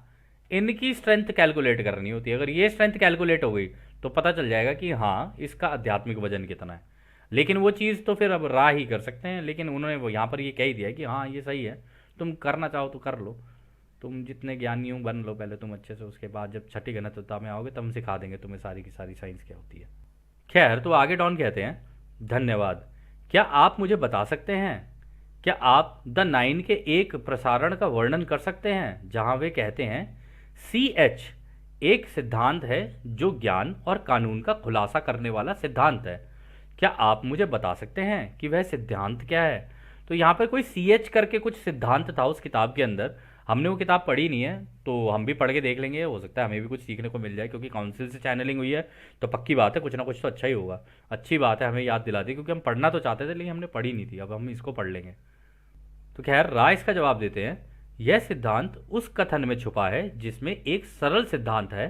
इनकी स्ट्रेंथ कैलकुलेट करनी होती है। अगर ये स्ट्रेंथ कैलकुलेट हो गई तो पता चल जाएगा कि हाँ इसका आध्यात्मिक वजन कितना है। लेकिन वो चीज़ तो फिर अब रा ही कर सकते हैं, लेकिन उन्होंने वो यहाँ पर ये कह ही दिया कि हाँ ये सही है, तुम करना चाहो तो कर लो, तुम जितने ज्ञानी हो बन लो पहले तुम अच्छे से, उसके बाद जब छठी घनत्वता में आओगे तब हम सिखा देंगे तुम्हें सारी की सारी साइंस क्या होती है। खैर तो आगे डॉन कहते हैं, धन्यवाद, क्या आप मुझे बता सकते हैं, क्या आप द नाइन के एक प्रसारण का वर्णन कर सकते हैं जहां वे कहते हैं सी एच एक सिद्धांत है जो ज्ञान और कानून का खुलासा करने वाला सिद्धांत है, क्या आप मुझे बता सकते हैं कि वह सिद्धांत क्या है? तो यहाँ पर कोई सी एच करके कुछ सिद्धांत था उस किताब के अंदर। हमने वो किताब पढ़ी नहीं है तो हम भी पढ़ के देख लेंगे, हो सकता है हमें भी कुछ सीखने को मिल जाए, क्योंकि काउंसिल से चैनलिंग हुई है तो पक्की बात है कुछ ना कुछ तो अच्छा ही होगा। अच्छी बात है हमें याद दिला दी, क्योंकि हम पढ़ना तो चाहते थे लेकिन हमने पढ़ी नहीं थी, अब हम इसको पढ़ लेंगे। तो खैर राय इसका जवाब देते हैं, यह सिद्धांत उस कथन में छुपा है जिसमें एक सरल सिद्धांत है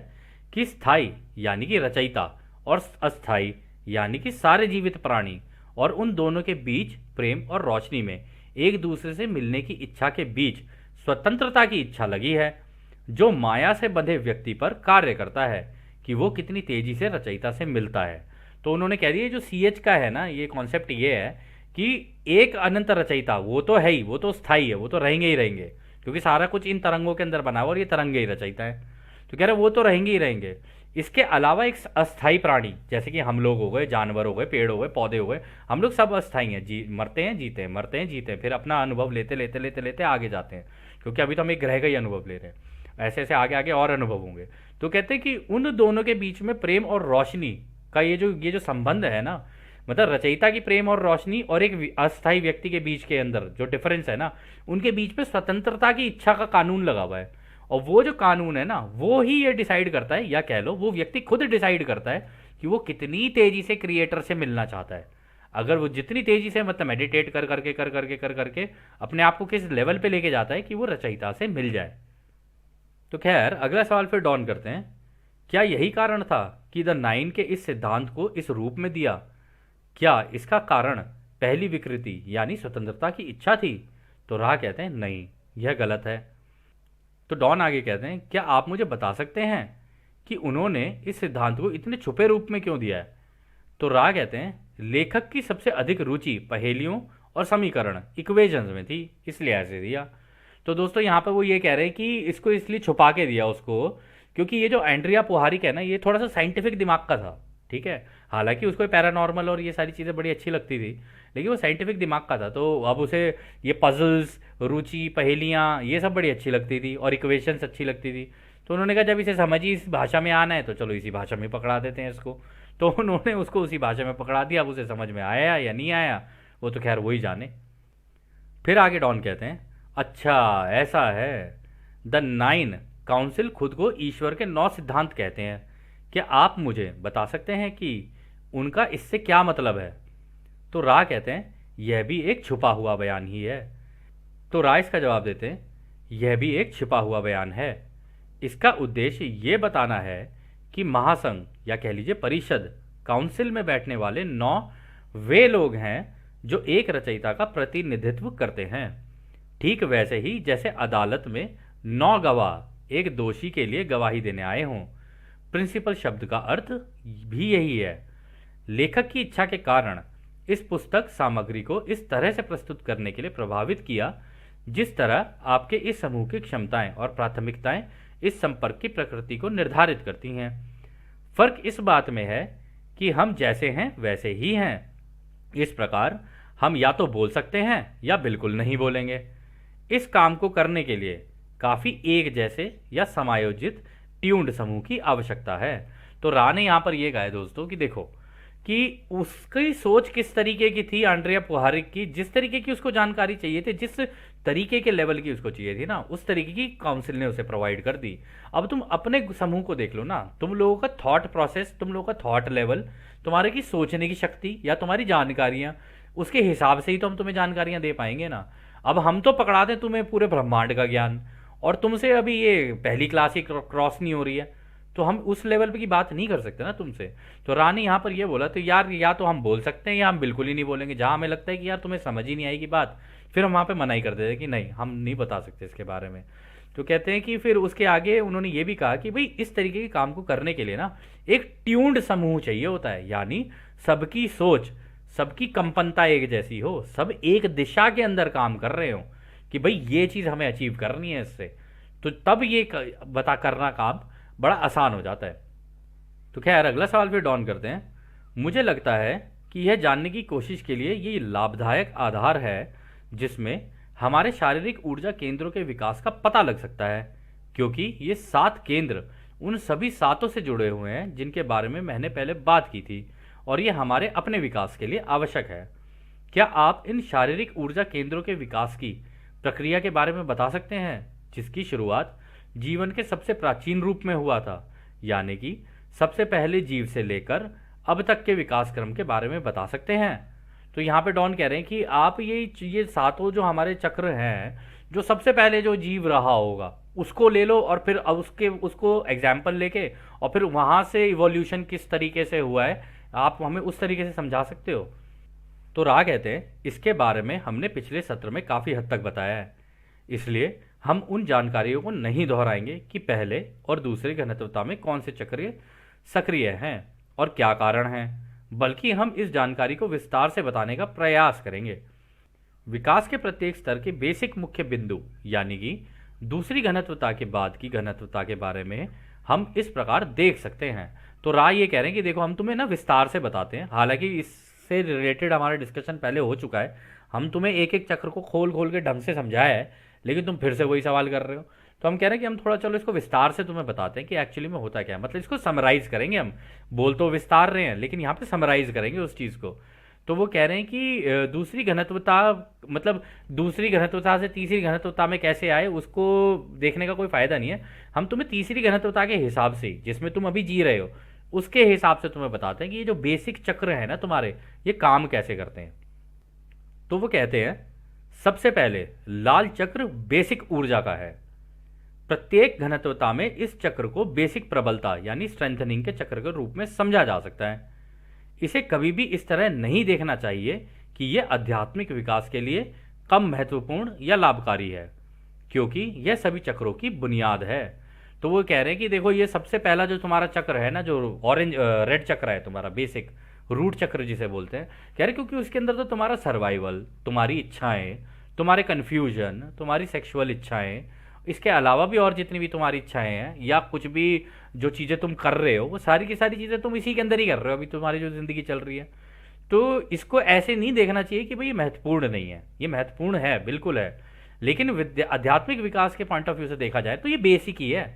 कि स्थायी यानी कि रचयिता और अस्थायी यानी कि सारे जीवित प्राणी और उन दोनों के बीच प्रेम और रोशनी में एक दूसरे से मिलने की इच्छा के बीच स्वतंत्रता की इच्छा लगी है, जो माया से बंधे व्यक्ति पर कार्य करता है कि वो कितनी तेजी से रचयिता से मिलता है। तो उन्होंने कह दिया जो सी एच का है ना ये कॉन्सेप्ट ये है कि एक अनंत रचयिता वो तो है ही, वो तो स्थायी है, वो तो रहेंगे ही रहेंगे, क्योंकि सारा कुछ इन तरंगों के अंदर बना हुआ और ये तरंगे ही रचयिता है। तो कह रहे वो तो रहेंगे ही रहेंगे। इसके अलावा एक अस्थाई प्राणी जैसे कि हम लोग हो गए, जानवर हो गए, पेड़ हो गए, पौधे हो गए, हम लोग सब अस्थाई हैं, मरते हैं जीते हैं, मरते हैं जीते हैं, फिर अपना अनुभव लेते लेते लेते लेते आगे जाते हैं, क्योंकि अभी तो हम एक ग्रह का ही अनुभव ले रहे हैं, ऐसे ऐसे आगे आगे और अनुभव होंगे। तो कहते हैं कि उन दोनों के बीच में प्रेम और रोशनी का ये जो संबंध है ना, मतलब रचयिता की प्रेम और रोशनी और एक अस्थाई व्यक्ति के बीच के अंदर जो डिफरेंस है ना, उनके बीच में स्वतंत्रता की इच्छा का कानून लगा हुआ है। और वो जो कानून है ना वो ही ये डिसाइड करता है, या कह लो वो व्यक्ति खुद डिसाइड करता है कि वो कितनी तेजी से क्रिएटर से मिलना चाहता है। अगर वो जितनी तेजी से मतलब मेडिटेट कर करके अपने आप को किस लेवल पे लेके जाता है कि वो रचयिता से मिल जाए। तो खैर अगला सवाल फिर डॉन करते हैं, क्या यही कारण था कि द नाइन के इस सिद्धांत को इस रूप में दिया? क्या इसका कारण पहली विकृति यानी स्वतंत्रता की इच्छा थी? तो राह कहते हैं नहीं, यह गलत है। तो डॉन आगे कहते हैं, क्या आप मुझे बता सकते हैं कि उन्होंने इस सिद्धांत को इतने छुपे रूप में क्यों दिया है? तो राह कहते हैं, लेखक की सबसे अधिक रुचि पहेलियों और समीकरण इक्वेशंस में थी, इसलिए ऐसे दिया। तो दोस्तों यहाँ पर वो ये कह रहे हैं कि इसको इसलिए छुपा के दिया उसको, क्योंकि ये जो एंड्रिया पुहारिक है ना ये थोड़ा सा साइंटिफिक दिमाग का था, ठीक है। हालांकि उसको पैरानॉर्मल और ये सारी चीज़ें बड़ी अच्छी लगती थी, लेकिन वो साइंटिफिक दिमाग का था, तो अब उसे ये पजल्स, रुचि, पहेलियाँ ये सब बड़ी अच्छी लगती थी और इक्वेशंस अच्छी लगती थी। तो उन्होंने कहा जब इसे समझ ही इस भाषा में आना है तो चलो इसी भाषा में पकड़ा देते हैं इसको। तो उन्होंने उसको उसी भाषा में पकड़ा दिया। अब उसे समझ में आया या नहीं आया वो तो खैर वही जाने। फिर आगे डॉन कहते हैं, अच्छा ऐसा है, द नाइन काउंसिल खुद को ईश्वर के 9 सिद्धांत कहते हैं। क्या आप मुझे बता सकते हैं कि उनका इससे क्या मतलब है? तो रा कहते हैं यह भी एक छुपा हुआ बयान ही है। तो रा इसका जवाब देते हैं यह भी एक छिपा हुआ बयान है। इसका उद्देश्य ये बताना है कि महासंघ या कह लीजिए परिषद, काउंसिल में बैठने वाले 9 वे लोग हैं जो एक रचयिता का प्रतिनिधित्व करते हैं। ठीक वैसे ही जैसे अदालत में 9 गवाह एक दोषी के लिए गवाही देने आए हों। प्रिंसिपल शब्द का अर्थ भी यही है। लेखक की इच्छा के कारण इस पुस्तक सामग्री को इस तरह से प्रस्तुत करने के लिए प्रभावित किया जिस तरह आपके इस समूह की क्षमताएं और प्राथमिकताएं इस संपर्क की प्रकृति को निर्धारित करती हैं। फर्क इस बात में है कि हम जैसे हैं वैसे ही हैं। इस प्रकार हम या तो बोल सकते हैं या बिल्कुल नहीं बोलेंगे। इस काम को करने के लिए काफी एक जैसे या समायोजित ट्यून्ड समूह की आवश्यकता है। तो रा ने यहां पर यह कहा है दोस्तों कि देखो कि उसकी सोच किस तरीके की थी, आंड्रिया पुहारिक की, जिस तरीके की उसको जानकारी चाहिए थी, जिस तरीके के लेवल की उसको चाहिए थी ना, उस तरीके की काउंसिल ने उसे प्रोवाइड कर दी। अब तुम अपने समूह को देख लो ना, तुम लोगों का थॉट प्रोसेस, तुम लोगों का थॉट लेवल, तुम्हारे की सोचने की शक्ति या तुम्हारी जानकारियां, उसके हिसाब से ही तो हम तुम्हें जानकारियां दे पाएंगे ना। अब हम तो पकड़ा दें तुम्हें पूरे ब्रह्मांड का ज्ञान, और तुमसे अभी ये पहली क्लास ही क्रॉस नहीं हो रही है, तो हम उस लेवल पे की बात नहीं कर सकते ना तुमसे। तो रानी यहाँ पर ये बोला तो यार या तो हम बोल सकते हैं या हम बिल्कुल ही नहीं बोलेंगे। जहाँ हमें लगता है कि यार तुम्हें समझ ही नहीं आएगी बात, फिर हम वहाँ पे मना ही कर देते कि नहीं हम नहीं बता सकते इसके बारे में। तो कहते हैं कि फिर उसके आगे उन्होंने ये भी कहा कि भाई इस तरीके के काम को करने के लिए ना एक ट्यून्ड समूह चाहिए होता है, यानी सबकी सोच, सबकी कंपनता एक जैसी हो, सब एक दिशा के अंदर काम कर रहे हो कि भाई ये चीज़ हमें अचीव करनी है इससे, तो तब ये बता करना काम बड़ा आसान हो जाता है। तो खैर अगला सवाल फिर डॉन करते हैं। मुझे लगता है कि यह जानने की कोशिश के लिए ये लाभदायक आधार है जिसमें हमारे शारीरिक ऊर्जा केंद्रों के विकास का पता लग सकता है, क्योंकि ये 7 केंद्र उन सभी 7 से जुड़े हुए हैं जिनके बारे में मैंने पहले बात की थी, और ये हमारे अपने विकास के लिए आवश्यक है। क्या आप इन शारीरिक ऊर्जा केंद्रों के विकास की प्रक्रिया के बारे में बता सकते हैं जिसकी शुरुआत जीवन के सबसे प्राचीन रूप में हुआ था, यानी कि सबसे पहले जीव से लेकर अब तक के विकास क्रम के बारे में बता सकते हैं? तो यहाँ पे डॉन कह रहे हैं कि आप ये 7 जो हमारे चक्र हैं, जो सबसे पहले जो जीव रहा होगा उसको ले लो, और फिर अब उसको एग्जाम्पल लेके और फिर वहाँ से इवोल्यूशन किस तरीके से हुआ है आप हमें उस तरीके से समझा सकते हो? तो रा कहते हैं इसके बारे में हमने पिछले सत्र में काफ़ी हद तक बताया है, इसलिए हम उन जानकारियों को नहीं दोहराएंगे कि पहले और दूसरे घनत्वता में कौन से चक्र सक्रिय हैं और क्या कारण हैं, बल्कि हम इस जानकारी को विस्तार से बताने का प्रयास करेंगे। विकास के प्रत्येक स्तर के बेसिक मुख्य बिंदु यानी कि दूसरी घनत्वता के बाद की घनत्वता के बारे में हम इस प्रकार देख सकते हैं। तो राय ये कह रहे हैं कि देखो हम तुम्हें ना विस्तार से बताते हैं, हालांकि इससे रिलेटेड हमारा डिस्कशन पहले हो चुका है, हम तुम्हें एक एक चक्र को खोल खोल के ढंग से समझाया है, लेकिन तुम फिर से वही सवाल कर रहे हो। तो हम कह रहे हैं कि हम थोड़ा चलो इसको विस्तार से तुम्हें बताते हैं कि एक्चुअली में होता क्या है, मतलब इसको समराइज करेंगे। हम बोल तो विस्तार रहे हैं लेकिन यहाँ पे समराइज करेंगे उस चीज़ को। तो वो कह रहे हैं कि दूसरी घनत्वता, मतलब दूसरी घनत्वता से तीसरी घनत्वता में कैसे आए उसको देखने का कोई फायदा नहीं है। हम तुम्हें तीसरी घनत्वता के हिसाब से, जिसमें तुम अभी जी रहे हो, उसके हिसाब से तुम्हें बताते हैं कि ये जो बेसिक चक्र है ना तुम्हारे, ये काम कैसे करते हैं। तो वो कहते हैं सबसे पहले लाल चक्र बेसिक ऊर्जा का है। प्रत्येक घनत्वता में इस चक्र को बेसिक प्रबलता यानी स्ट्रेंथनिंग के चक्र के रूप में समझा जा सकता है। इसे कभी भी इस तरह नहीं देखना चाहिए कि यह आध्यात्मिक विकास के लिए कम महत्वपूर्ण या लाभकारी है, क्योंकि यह सभी चक्रों की बुनियाद है। तो वो कह रहे हैं कि देखो ये सबसे पहला जो तुम्हारा चक्र है ना, जो ऑरेंज रेड चक्र है तुम्हारा, बेसिक रूट चक्र जिसे बोलते हैं, कह रहे क्योंकि उसके अंदर तो तुम्हारा सर्वाइवल, तुम्हारी इच्छाएं, तुम्हारे कन्फ्यूजन, तुम्हारी सेक्सुअल इच्छाएं, इसके अलावा भी और जितनी भी तुम्हारी इच्छाएं हैं या कुछ भी जो चीज़ें तुम कर रहे हो, वो सारी की सारी चीज़ें तुम इसी के अंदर ही कर रहे हो अभी तुम्हारी जो ज़िंदगी चल रही है। तो इसको ऐसे नहीं देखना चाहिए कि भाई ये महत्वपूर्ण नहीं है, ये महत्वपूर्ण है, बिल्कुल है, लेकिन आध्यात्मिक विकास के पॉइंट ऑफ व्यू से देखा जाए तो ये बेसिक ही है।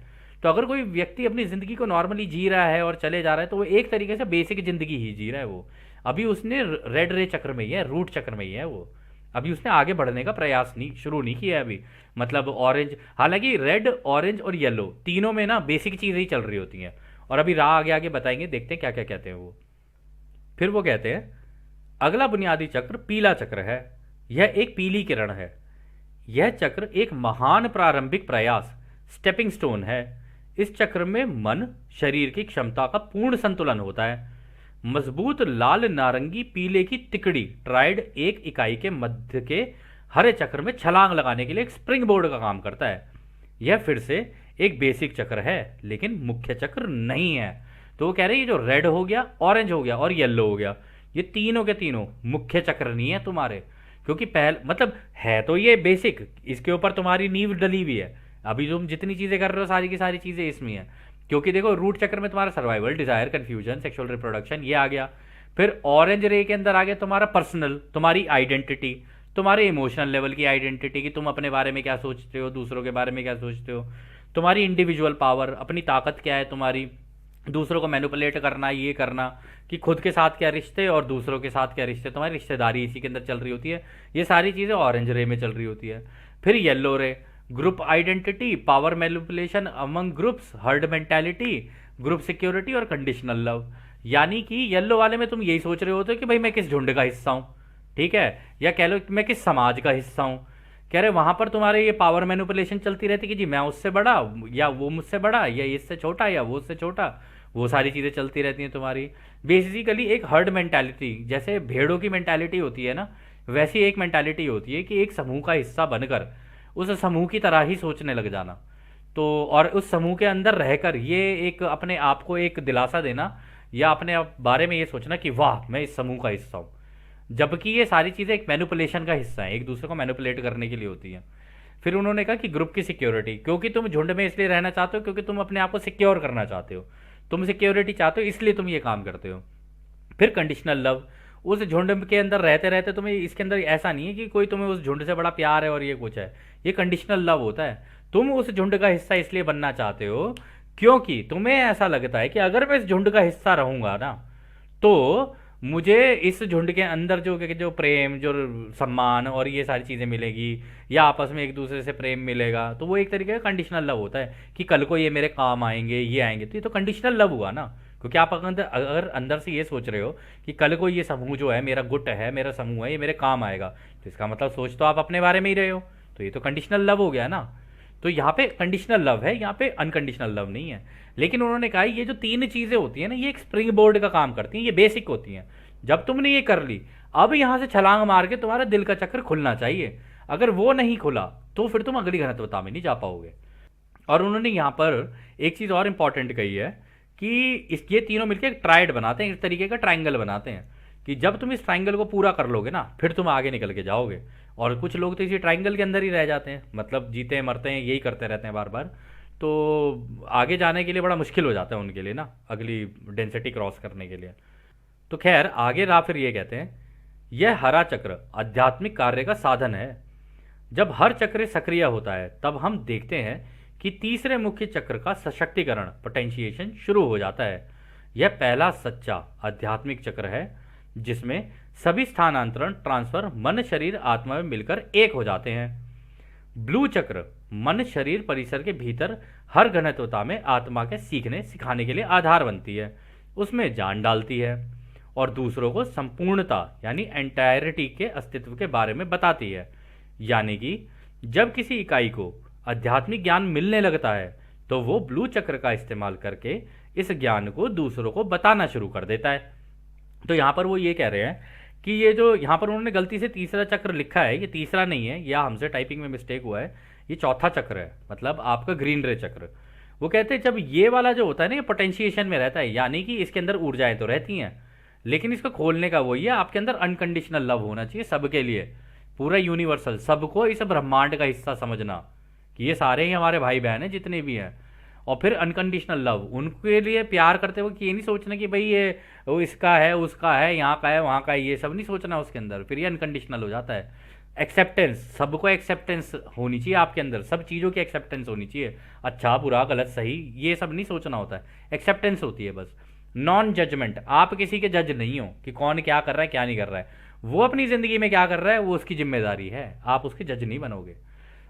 तो अगर कोई व्यक्ति अपनी ज़िंदगी को नॉर्मली जी रहा है और चले जा रहा है तो वो एक तरीके से बेसिक ज़िंदगी ही जी रहा है, वो अभी उसने रेड रे चक्र में ही है, रूट चक्र में ही है वो। अभी उसने आगे बढ़ने का प्रयास नहीं शुरू नहीं किया है अभी। मतलब ऑरेंज, हालांकि रेड ऑरेंज और येलो तीनों में ना बेसिक चीज़ें ही चल रही होती हैं। और अभी राह आगे आगे बताएंगे, देखते हैं क्या क्या कहते हैं वो। फिर वो कहते हैं अगला बुनियादी चक्र पीला चक्र है। यह एक पीली किरण है। यह चक्र एक महान प्रारंभिक प्रयास, स्टेपिंग स्टोन है। इस चक्र में मन, शरीर की क्षमता का पूर्ण संतुलन होता है। मजबूत लाल नारंगी पीले की तिकड़ी ट्राइड एक इकाई के मध्य के हरे चक्र में छलांग लगाने के लिए एक स्प्रिंग बोर्ड का काम करता है। यह फिर से एक बेसिक चक्र है, लेकिन मुख्य चक्र नहीं है। तो वो कह रहे हैं ये जो रेड हो गया, ऑरेंज हो गया और येलो हो गया, ये तीनों के तीनों मुख्य चक्र नहीं है तुम्हारे। क्योंकि पहले मतलब है तो ये बेसिक, इसके ऊपर तुम्हारी नींव डली हुई है। अभी तुम जितनी चीजें कर रहे हो सारी की सारी चीजें इसमें है। क्योंकि देखो रूट चक्र में तुम्हारा survival, desire, confusion, sexual reproduction ये आ गया। फिर ऑरेंज रे के अंदर आ गया तुम्हारा पर्सनल, तुम्हारी आइडेंटिटी, तुम्हारे इमोशनल लेवल की आइडेंटिटी कि तुम अपने बारे में क्या सोचते हो, दूसरों के बारे में क्या सोचते हो। तुम्हारी इंडिविजुअल पावर, अपनी ताकत क्या है तुम्हारी, दूसरों को मैनिपुलेट करना, ये करना कि खुद के साथ क्या रिश्ते और दूसरों के साथ क्या रिश्ते, तुम्हारी रिश्तेदारी इसी के अंदर चल रही होती है। ये सारी चीज़ें ऑरेंज रे में चल रही होती है। फिर येलो रे, group identity, power manipulation among groups, herd mentality, group security और कंडीशनल लव। यानी कि येलो वाले में तुम यही सोच रहे होते हो कि भाई मैं किस झुंड का हिस्सा हूँ, ठीक है, या कह लो कि मैं किस समाज का हिस्सा हूँ। कह रहे वहां पर तुम्हारे ये पावर मैनिपुलेशन चलती रहती कि जी मैं उससे बड़ा, या वो मुझसे बड़ा, या इससे छोटा, या वो उससे छोटा, वो सारी चीज़ें चलती रहती हैं तुम्हारी। बेसिकली एक हर्ड मेंटालिटी, जैसे भेड़ों की मेंटालिटी होती है ना, वैसी एक मेंटालिटी होती है कि एक समूह का हिस्सा बनकर उस समूह की तरह ही सोचने लग जाना। तो और उस समूह के अंदर रहकर ये एक अपने आप को एक दिलासा देना, या अपने आप बारे में ये सोचना कि वाह मैं इस समूह का हिस्सा हूँ। जबकि ये सारी चीज़ें एक मैनिपुलेशन का हिस्सा है, एक दूसरे को मैनिपुलेट करने के लिए होती हैं। फिर उन्होंने कहा कि ग्रुप की सिक्योरिटी, क्योंकि तुम झुंड में इसलिए रहना चाहते हो क्योंकि तुम अपने आप को सिक्योर करना चाहते हो, तुम सिक्योरिटी चाहते हो इसलिए तुम ये काम करते हो। फिर कंडीशनल लव, उस झुंड के अंदर रहते रहते तुम्हें इसके अंदर ऐसा नहीं है कि कोई तुम्हें उस झुंड से बड़ा प्यार है और ये कुछ है, ये कंडीशनल लव होता है। तुम उस झुंड का हिस्सा इसलिए बनना चाहते हो क्योंकि तुम्हें ऐसा लगता है कि अगर मैं इस झुंड का हिस्सा रहूंगा ना, तो मुझे इस झुंड के अंदर जो प्रेम, जो सम्मान और ये सारी चीज़ें मिलेगी, या आपस में एक दूसरे से प्रेम मिलेगा, तो वो एक तरीके का कंडीशनल लव होता है कि कल को ये मेरे काम आएंगे, ये आएंगे। तो ये तो कंडीशनल लव हुआ ना, क्योंकि आप अगर अंदर से ये सोच रहे हो कि कल को ये समूह जो है, मेरा गुट है, मेरा समूह है, ये मेरे काम आएगा, तो इसका मतलब सोच तो आप अपने बारे में ही रहे हो, तो ये तो कंडीशनल लव हो गया ना। तो यहाँ पे कंडीशनल लव है, यहाँ पे अनकंडीशनल लव नहीं है। लेकिन उन्होंने कहा ये जो तीन चीजें होती हैं ना, ये एक स्प्रिंग बोर्ड का काम करती हैं, ये बेसिक होती हैं। जब तुमने ये कर ली, अब यहां से छलांग मार के तुम्हारा दिल का चक्र खुलना चाहिए। अगर वो नहीं खुला तो फिर तुम अगली घनत्वता में नहीं जा पाओगे। और उन्होंने यहाँ पर एक चीज और इंपॉर्टेंट कही है कि ये तीनों मिलकर एक ट्राइड बनाते हैं, एक तरीके का ट्राइंगल बनाते हैं कि जब तुम इस ट्राइंगल को पूरा कर लोगे ना, फिर तुम आगे निकल के जाओगे। और कुछ लोग तो इसी ट्राइंगल के अंदर ही रह जाते हैं, मतलब जीते मरते हैं, यही करते रहते हैं बार बार। तो आगे जाने के लिए बड़ा मुश्किल हो जाता है उनके लिए ना, अगली डेंसिटी क्रॉस करने के लिए। तो खैर आगे रा फिर ये कहते हैं यह हरा चक्र आध्यात्मिक कार्य का साधन है। जब हर चक्र सक्रिय होता है तब हम देखते हैं कि तीसरे मुख्य चक्र का सशक्तिकरण, पोटेंशिएशन शुरू हो जाता है। यह पहला सच्चा आध्यात्मिक चक्र है जिसमें सभी स्थानांतरण, ट्रांसफर मन, शरीर, आत्मा में मिलकर एक हो जाते हैं। ब्लू चक्र मन, शरीर, परिसर के भीतर हर घनत्वता में आत्मा के सीखने सिखाने के लिए आधार बनती है, उसमें जान डालती है और दूसरों को संपूर्णता यानी एंटायरिटी के अस्तित्व के बारे में बताती है। यानी कि जब किसी इकाई को आध्यात्मिक ज्ञान मिलने लगता है तो वो ब्लू चक्र का इस्तेमाल करके इस ज्ञान को दूसरों को बताना शुरू कर देता है। तो यहां पर वो ये कह रहे हैं कि ये जो यहां पर उन्होंने गलती से तीसरा चक्र लिखा है, ये तीसरा नहीं है, या हमसे टाइपिंग में मिस्टेक हुआ है, ये चौथा चक्र है, मतलब आपका ग्रीन रे चक्र। वो कहते हैं जब ये वाला जो होता है ना, ये पोटेंशिएशन में रहता है, यानी कि इसके अंदर ऊर्जाएं तो रहती हैं, लेकिन इसको खोलने का वही है, आपके अंदर अनकंडीशनल लव होना चाहिए सबके लिए, पूरा यूनिवर्सल, सबको इस ब्रह्मांड का हिस्सा समझना कि ये सारे ही हमारे भाई बहन हैं जितने भी हैं। और फिर अनकंडीशनल लव, उनके लिए प्यार करते हुए कि ये नहीं सोचना कि भाई ये वो इसका है, उसका है, यहाँ का है, वहाँ का है, ये सब नहीं सोचना उसके अंदर, फिर ये अनकंडीशनल हो जाता है। एक्सेप्टेंस, सबको एक्सेप्टेंस होनी चाहिए आपके अंदर, सब चीज़ों की एक्सेप्टेंस होनी चाहिए, अच्छा बुरा गलत सही ये सब नहीं सोचना होता है, एक्सेप्टेंस होती है बस। नॉन जजमेंट, आप किसी के जज नहीं हो कि कौन क्या कर रहा है क्या नहीं कर रहा है, वो अपनी ज़िंदगी में क्या कर रहा है वो उसकी जिम्मेदारी है, आप उसके जज नहीं बनोगे।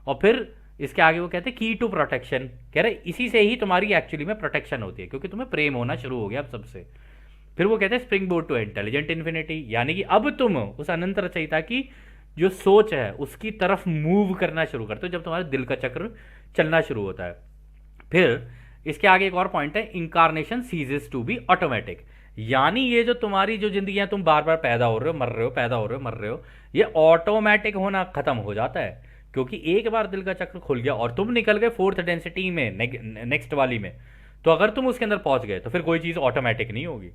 और फिर इसके आगे वो कहते हैं की टू प्रोटेक्शन, कह रहे इसी से ही तुम्हारी एक्चुअली में प्रोटेक्शन होती है, क्योंकि तुम्हें प्रेम होना शुरू हो गया अब सबसे। फिर वो कहते हैं spring board to intelligent infinity, यानी कि अब तुम उस अनंत रचयिता की जो सोच है उसकी तरफ मूव करना शुरू करते हो जब तुम्हारे दिल का चक्र चलना शुरू होता है। फिर इसके आगे एक और पॉइंट है, incarnation ceases to be automatic, यानी ये जो तुम्हारी जो जिंदगी है तुम बार बार पैदा हो रहे हो मर रहे हो, पैदा हो रहे हो मर रहे हो, ये ऑटोमेटिक होना खत्म हो जाता है, क्योंकि एक बार दिल का चक्र खुल गया और तुम निकल गए फोर्थ डेंसिटी में, नेक्स्ट वाली में, तो अगर तुम उसके अंदर पहुंच गए तो फिर कोई चीज़ ऑटोमेटिक नहीं होगी।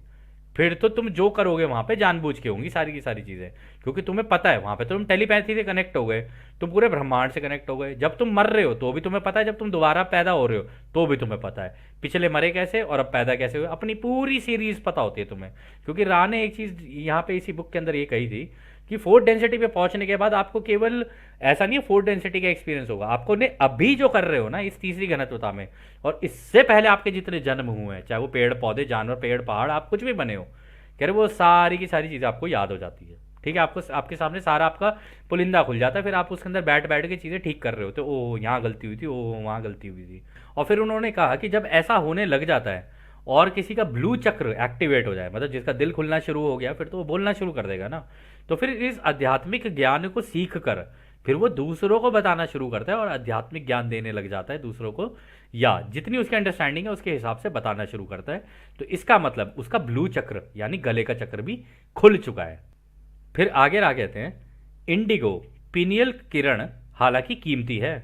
फिर तो तुम जो करोगे वहां पे जानबूझ के होंगी सारी की सारी चीज़ें, क्योंकि तुम्हें पता है वहां पे तुम टेलीपैथी से कनेक्ट हो गए, तुम पूरे ब्रह्मांड से कनेक्ट हो गए। जब तुम मर रहे हो तो भी तुम्हें पता है, जब तुम दोबारा पैदा हो रहे हो तो भी तुम्हें पता है पिछले मरे कैसे और अब पैदा कैसे हुए, अपनी पूरी सीरीज पता होती है तुम्हें। क्योंकि रा ने एक चीज़ यहाँ पे इसी बुक के अंदर ये कही थी कि फोर्थ डेंसिटी पे पहुंचने के बाद आपको केवल ऐसा नहीं है फोर्थ डेंसिटी का एक्सपीरियंस होगा, आपको ने अभी जो कर रहे हो ना इस तीसरी घनत्वता में, और इससे पहले आपके जितने जन्म हुए हैं, चाहे वो पेड़ पौधे जानवर पेड़ पहाड़ आप कुछ भी बने हो, कह रहे वो सारी की सारी चीज़ें आपको याद हो जाती है। ठीक है, आपको आपके सामने सारा आपका पुलिंदा खुल जाता है, फिर आप उसके अंदर बैठ बैठ के चीज़ें ठीक कर रहे होते हो, ओ यहाँ गलती हुई थी, ओ वहाँ गलती हुई थी। और फिर उन्होंने कहा कि जब ऐसा होने लग जाता है और किसी का ब्लू चक्र एक्टिवेट हो जाए, मतलब जिसका दिल खुलना शुरू हो गया, फिर तो वो बोलना शुरू कर देगा ना, तो फिर इस आध्यात्मिक ज्ञान को सीख कर फिर वो दूसरों को बताना शुरू करता है और आध्यात्मिक ज्ञान देने लग जाता है दूसरों को, या जितनी उसकी अंडरस्टैंडिंग है उसके हिसाब से बताना शुरू करता है। तो इसका मतलब उसका ब्लू चक्र यानी गले का चक्र भी खुल चुका है। फिर आगे कहते हैं इंडिगो पीनियल किरण हालांकि कीमती है,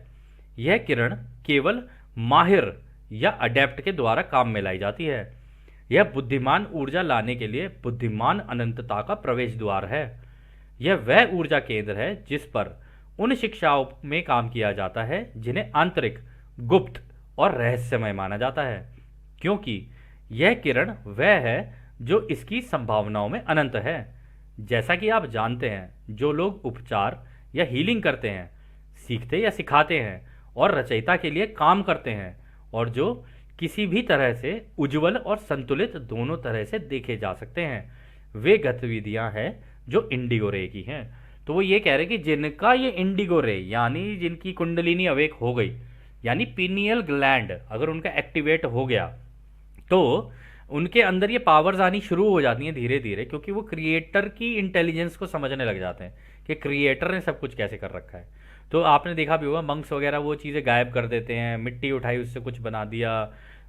यह किरण केवल माहिर या अडेप्ट के द्वारा काम में लाई जाती है, यह बुद्धिमान ऊर्जा लाने के लिए बुद्धिमान अनंतता का प्रवेश द्वार है, यह वह ऊर्जा केंद्र है जिस पर उन शिक्षाओं में काम किया जाता है जिन्हें आंतरिक गुप्त और रहस्यमय माना जाता है, क्योंकि यह किरण वह है जो इसकी संभावनाओं में अनंत है। जैसा कि आप जानते हैं जो लोग उपचार या हीलिंग करते हैं, सीखते या सिखाते हैं और रचयिता के लिए काम करते हैं, और जो किसी भी तरह से उज्जवल और संतुलित दोनों तरह से देखे जा सकते हैं, वे गतिविधियां हैं जो इंडिगो रे की हैं। तो वो ये कह रहे हैं कि जिनका ये इंडिगो रे यानी जिनकी कुंडलिनी अवेक हो गई, यानी पीनियल ग्लैंड अगर उनका एक्टिवेट हो गया तो उनके अंदर ये पावर्स आनी शुरू हो जाती हैं धीरे धीरे, क्योंकि वो क्रिएटर की इंटेलिजेंस को समझने लग जाते हैं कि क्रिएटर ने सब कुछ कैसे कर रखा है। तो आपने देखा भी होगा मंक्स वगैरह वो चीज़ें गायब कर देते हैं, मिट्टी उठाई उससे कुछ बना दिया,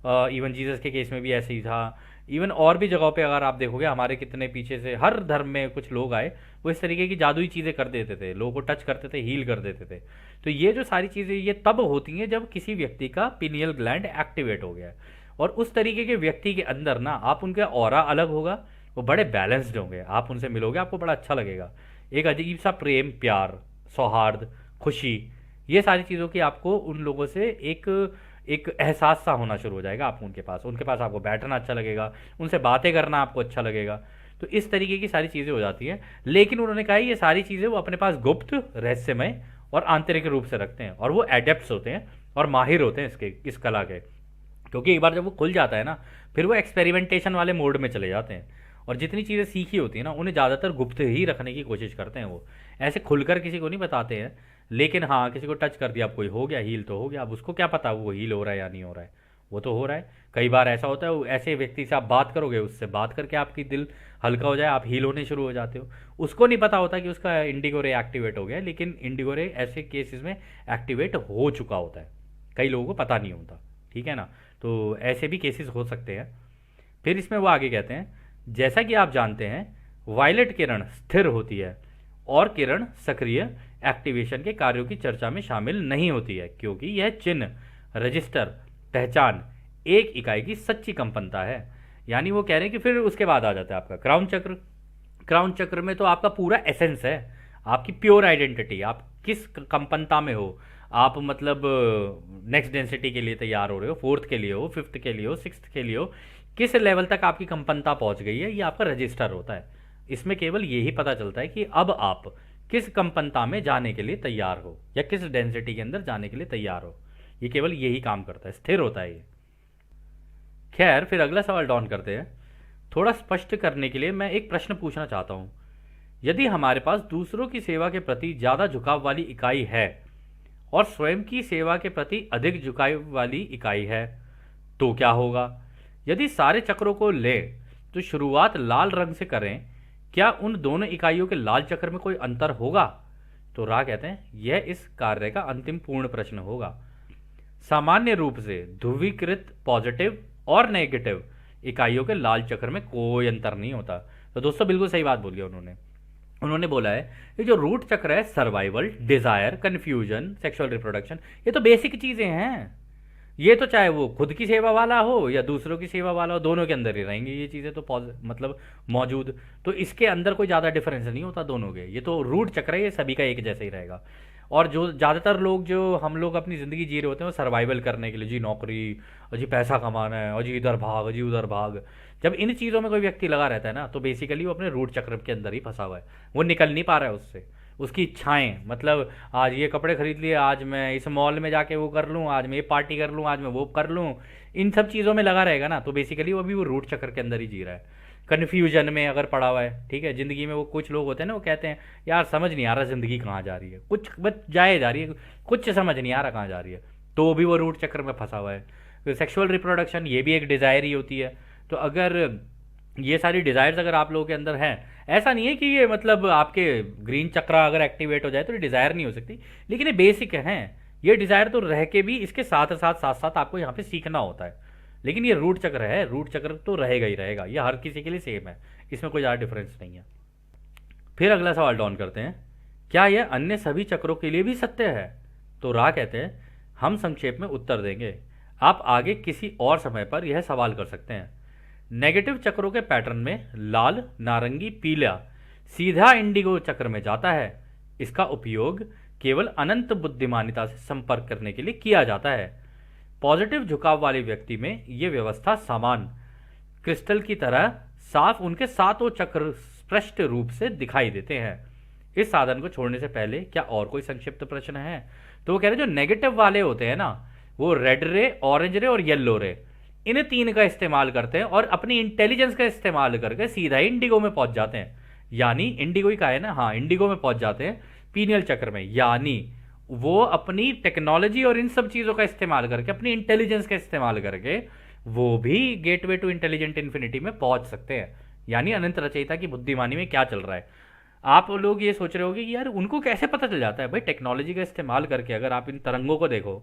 इवन जीसस के केस में भी ऐसे ही था। इवन और भी जगहों पे अगर आप देखोगे हमारे कितने पीछे से हर धर्म में कुछ लोग आए वो इस तरीके की जादुई चीज़ें कर देते थे, लोगों को टच करते थे, हील कर देते थे। तो ये जो सारी चीज़ें ये तब होती हैं जब किसी व्यक्ति का पिनियल ग्लैंड एक्टिवेट हो गया है, और उस तरीके के व्यक्ति के अंदर ना आप उनका ऑरा अलग होगा, वो बड़े बैलेंस्ड होंगे, आप उनसे मिलोगे आपको बड़ा अच्छा लगेगा, एक अजीब सा प्रेम प्यार सौहार्द खुशी, ये सारी चीज़ों की आपको उन लोगों से एक एक एहसास सा होना शुरू हो जाएगा। आप उनके पास आपको बैठना अच्छा लगेगा, उनसे बातें करना आपको अच्छा लगेगा। तो इस तरीके की सारी चीज़ें हो जाती हैं, लेकिन उन्होंने कहा ये सारी चीज़ें वो अपने पास गुप्त रहस्यमय और आंतरिक रूप से रखते हैं, और वो एडेप्ट्स होते हैं और माहिर होते हैं इस कला के, क्योंकि एक बार जब वो खुल जाता है ना फिर वो एक्सपेरिमेंटेशन वाले मोड में चले जाते हैं, और जितनी चीज़ें सीखी होती है ना उन्हें ज़्यादातर गुप्त ही रखने की कोशिश करते हैं, वो ऐसे खुलकर किसी को नहीं बताते हैं। लेकिन हाँ किसी को टच कर दिया, अब कोई हो गया हील तो हो गया, अब उसको क्या पता वो हील हो रहा है या नहीं हो रहा है, वो तो हो रहा है। कई बार ऐसा होता है ऐसे व्यक्ति से आप बात करोगे, उससे बात करके आपकी दिल हल्का हो जाए, आप हील होने शुरू हो जाते हो, उसको नहीं पता होता कि उसका इंडिगो रे एक्टिवेट हो गया, लेकिन इंडिगो रे ऐसे केसेस में एक्टिवेट हो चुका होता है, कई लोगों को पता नहीं होता। ठीक है ना, तो ऐसे भी केसेस हो सकते हैं। फिर इसमें वो आगे कहते हैं जैसा कि आप जानते हैं वायलेट किरण स्थिर होती है और किरण सक्रिय एक्टिवेशन के कार्यों की चर्चा में शामिल नहीं होती है, क्योंकि यह चिन्ह रजिस्टर पहचान एक इकाई की सच्ची कंपनता है। यानी वो कह रहे हैं कि फिर उसके बाद आ जाता है आपका क्राउन चक्र। क्राउन चक्र में तो आपका पूरा एसेंस है, आपकी प्योर आइडेंटिटी, आप किस कंपनता में हो, आप मतलब नेक्स्ट डेंसिटी के लिए तैयार हो रहे हो, फोर्थ के लिए हो, फिफ्थ के लिए हो, सिक्स्थ के लिए हो, किस लेवल तक आपकी कंपनता पहुंच गई है, ये आपका रजिस्टर होता है। इसमें केवल यही पता चलता है कि अब आप किस कंपनता में जाने के लिए तैयार हो या किस डेंसिटी के अंदर जाने के लिए तैयार हो, ये केवल यही काम करता है, स्थिर होता है ये। खैर फिर अगला सवाल डाउन करते हैं। थोड़ा स्पष्ट करने के लिए मैं एक प्रश्न पूछना चाहता हूँ यदि हमारे पास दूसरों की सेवा के प्रति ज़्यादा झुकाव वाली इकाई है और स्वयं की सेवा के प्रति अधिक झुकाव वाली इकाई है तो क्या होगा? यदि सारे चक्रों को लें तो शुरुआत लाल रंग से करें, क्या उन दोनों इकाइयों के लाल चक्र में कोई अंतर होगा? तो रा कहते हैं यह इस कार्य का अंतिम पूर्ण प्रश्न होगा। सामान्य रूप से ध्रुवीकृत पॉजिटिव और नेगेटिव इकाइयों के लाल चक्र में कोई अंतर नहीं होता। तो दोस्तों बिल्कुल सही बात बोली उन्होंने बोला है ये जो रूट चक्र है, survival, desire, confusion, sexual reproduction, ये तो बेसिक चीजें हैं। ये तो चाहे वो खुद की सेवा वाला हो या दूसरों की सेवा वाला हो, दोनों के अंदर ही रहेंगे ये चीज़ें तो मतलब मौजूद। तो इसके अंदर कोई ज़्यादा डिफरेंस नहीं होता दोनों के, ये तो रूट चक्र है, ये सभी का एक जैसा ही रहेगा। और जो ज़्यादातर लोग जो हम लोग अपनी ज़िंदगी जी रहे होते हैं वो सर्वाइवल करने के लिए, जी नौकरी और जी पैसा कमाना है और जी इधर भाग जी उधर भाग, जब इन चीज़ों में कोई व्यक्ति लगा रहता है ना तो बेसिकली वो अपने रूट चक्र के अंदर ही फंसा हुआ है, वो निकल नहीं पा रहा है उससे। उसकी इच्छाएं, मतलब आज ये कपड़े खरीद लिए, आज मैं इस मॉल में जाके वो कर लूँ, आज मैं ये पार्टी कर लूँ, आज मैं वो कर लूँ, इन सब चीज़ों में लगा रहेगा ना तो बेसिकली वो अभी वो रूट चक्र के अंदर ही जी रहा है, कन्फ्यूजन में अगर पड़ा हुआ है। ठीक है, ज़िंदगी में वो कुछ लोग होते हैं ना, वो कहते हैं यार समझ नहीं आ रहा ज़िंदगी कहाँ जा रही है, कुछ बस जाए जा रही है, कुछ समझ नहीं आ रहा कहाँ जा रही है, तो भी वो रूट चक्र में फंसा हुआ है। तो सेक्सुअल रिप्रोडक्शन ये भी एक डिज़ायर ही होती है। तो अगर ये सारी डिज़ायर्स अगर आप लोगों के अंदर हैं, ऐसा नहीं है कि ये मतलब आपके ग्रीन चक्र अगर एक्टिवेट हो जाए तो ये डिज़ायर नहीं हो सकती, लेकिन ये बेसिक हैं। ये डिज़ायर तो रह के भी इसके साथ साथ आपको यहाँ पे सीखना होता है। लेकिन ये रूट चक्र है, रूट चक्र तो रहेगा ही रहेगा, ये हर किसी के लिए सेम है, इसमें कोई ज़्यादा डिफरेंस नहीं है। फिर अगला सवाल डाउन करते हैं, क्या यह अन्य सभी चक्रों के लिए भी सत्य है? तो रा कहते हैं हम संक्षेप में उत्तर देंगे, आप आगे किसी और समय पर यह सवाल कर सकते हैं। नेगेटिव चक्रों के पैटर्न में लाल, नारंगी, पीला सीधा इंडिगो चक्र में जाता है। इसका उपयोग केवल अनंत बुद्धिमानिता से संपर्क करने के लिए किया जाता है। पॉजिटिव झुकाव वाले व्यक्ति में यह व्यवस्था समान क्रिस्टल की तरह साफ उनके सातों चक्र स्पष्ट रूप से दिखाई देते हैं। इस साधन को छोड़ने से पहले क्या और कोई संक्षिप्त प्रश्न है? तो वो कह रहे जो नेगेटिव वाले होते हैं ना, वो रेड रे, ऑरेंज रे और येलो रे, इन तीन का इस्तेमाल करते हैं और अपनी इंटेलिजेंस का इस्तेमाल करके सीधा इंडिगो में पहुंच जाते हैं। यानी इंडिगो ही कहा है ना, हाँ इंडिगो में पहुंच जाते हैं पीनियल चक्र में। यानी वो अपनी टेक्नोलॉजी और इन सब चीज़ों का इस्तेमाल करके, अपनी इंटेलिजेंस का इस्तेमाल करके वो भी गेटवे टू इंटेलिजेंट इन्फिनिटी में पहुंच सकते हैं। यानी अनंत रचयिता की बुद्धिमानी में क्या चल रहा है। आप लोग ये सोच रहे होगे कि यार उनको कैसे पता चल जाता है? भाई टेक्नोलॉजी का इस्तेमाल करके अगर आप इन तरंगों को देखो,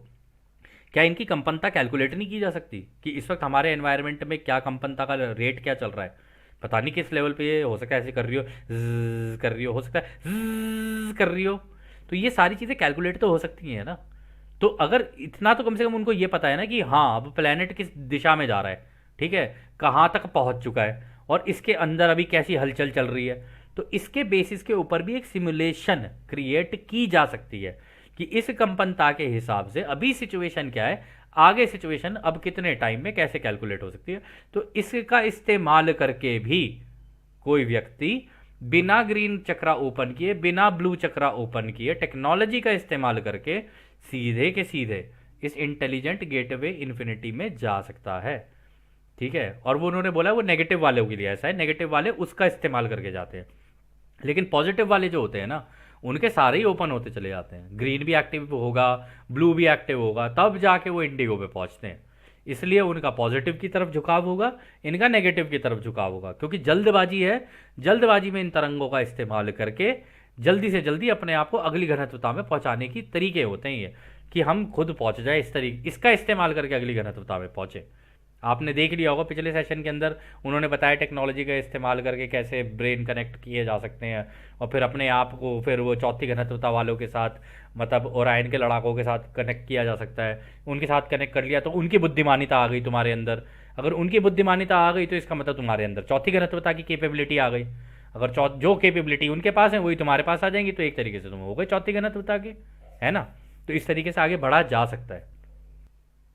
क्या इनकी कंपनता कैलकुलेट नहीं की जा सकती कि इस वक्त हमारे एनवायरनमेंट में क्या कंपनता का रेट क्या चल रहा है? पता नहीं किस लेवल पे ये हो सकता है ऐसे कर रही हो, ज़्ज़ कर रही हो सकता है ज़्ज़ कर रही हो, तो ये सारी चीज़ें कैलकुलेट तो हो सकती हैं ना। तो अगर इतना तो कम से कम उनको ये पता है ना कि हाँ अब प्लेनेट किस दिशा में जा रहा है, ठीक है, कहाँ तक पहुँच चुका है और इसके अंदर अभी कैसी हलचल चल रही है, तो इसके बेसिस के ऊपर भी एक सिमुलेशन क्रिएट की जा सकती है कि इस कंपनता के हिसाब से अभी सिचुएशन क्या है, आगे सिचुएशन अब कितने टाइम में कैसे कैलकुलेट हो सकती है। तो इसका इस्तेमाल करके भी कोई व्यक्ति बिना ग्रीन चक्रा ओपन किए, बिना ब्लू चक्रा ओपन किए, टेक्नोलॉजी का इस्तेमाल करके सीधे के सीधे इस इंटेलिजेंट गेटवे इन्फिनिटी में जा सकता है। ठीक है, और वो उन्होंने बोला वो नेगेटिव वालों के लिए ऐसा है, नेगेटिव वाले उसका इस्तेमाल करके जाते हैं, लेकिन पॉजिटिव वाले जो होते हैं ना उनके सारे ही ओपन होते चले जाते हैं। ग्रीन भी एक्टिव होगा, ब्लू भी एक्टिव होगा, तब जाके वो इंडिगो पे पहुंचते हैं। इसलिए उनका पॉजिटिव की तरफ झुकाव होगा, इनका नेगेटिव की तरफ झुकाव होगा, क्योंकि जल्दबाजी है। जल्दबाजी में इन तरंगों का इस्तेमाल करके जल्दी से जल्दी अपने आप को अगली घनत्वता में पहुंचाने की तरीके होते हैं ये, कि हम खुद पहुंच जाए इस तरीके, इसका इस्तेमाल करके अगली घनत्वता में पहुंचे। आपने देख लिया होगा पिछले सेशन के अंदर उन्होंने बताया टेक्नोलॉजी का इस्तेमाल करके कैसे ब्रेन कनेक्ट किए जा सकते हैं और फिर अपने आप को फिर वो चौथी घनत्वता वालों के साथ, मतलब ओरायन के लड़ाकों के साथ कनेक्ट किया जा सकता है। उनके साथ कनेक्ट कर लिया तो उनकी बुद्धिमानिता आ गई तुम्हारे अंदर। अगर उनकी बुद्धिमानिता आ गई तो इसका मतलब तुम्हारे अंदर चौथी घनत्वता की कैपेबिलिटी आ गई। अगर जो कैपेबिलिटी उनके पास है वही तुम्हारे पास आ जाएंगी, तो एक तरीके से तुम हो गए चौथी घनत्वता के, है ना। तो इस तरीके से आगे बढ़ा जा सकता है।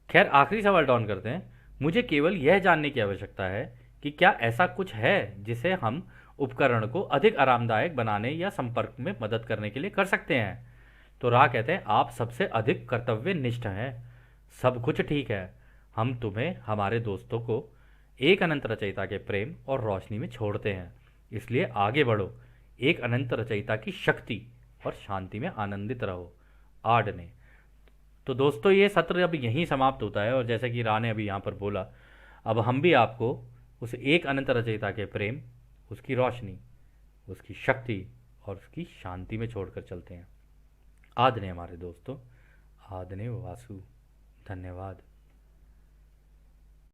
खैर आखिरी सवाल डाउन करते हैं, मुझे केवल यह जानने की आवश्यकता है कि क्या ऐसा कुछ है जिसे हम उपकरण को अधिक आरामदायक बनाने या संपर्क में मदद करने के लिए कर सकते हैं। तो रा कहते हैं आप सबसे अधिक कर्तव्यनिष्ठ हैं, सब कुछ ठीक है, हम तुम्हें हमारे दोस्तों को एक अनंत रचयिता के प्रेम और रोशनी में छोड़ते हैं, इसलिए आगे बढ़ो, एक अनंत रचयिता की शक्ति और शांति में आनंदित रहो। आड ने। तो दोस्तों ये सत्र अब यहीं समाप्त होता है, और जैसे कि रा ने अभी यहाँ पर बोला, अब हम भी आपको उस एक अनंत रचयिता के प्रेम, उसकी रोशनी, उसकी शक्ति और उसकी शांति में छोड़कर चलते हैं। आद ने हमारे दोस्तों, आद ने वासु। धन्यवाद।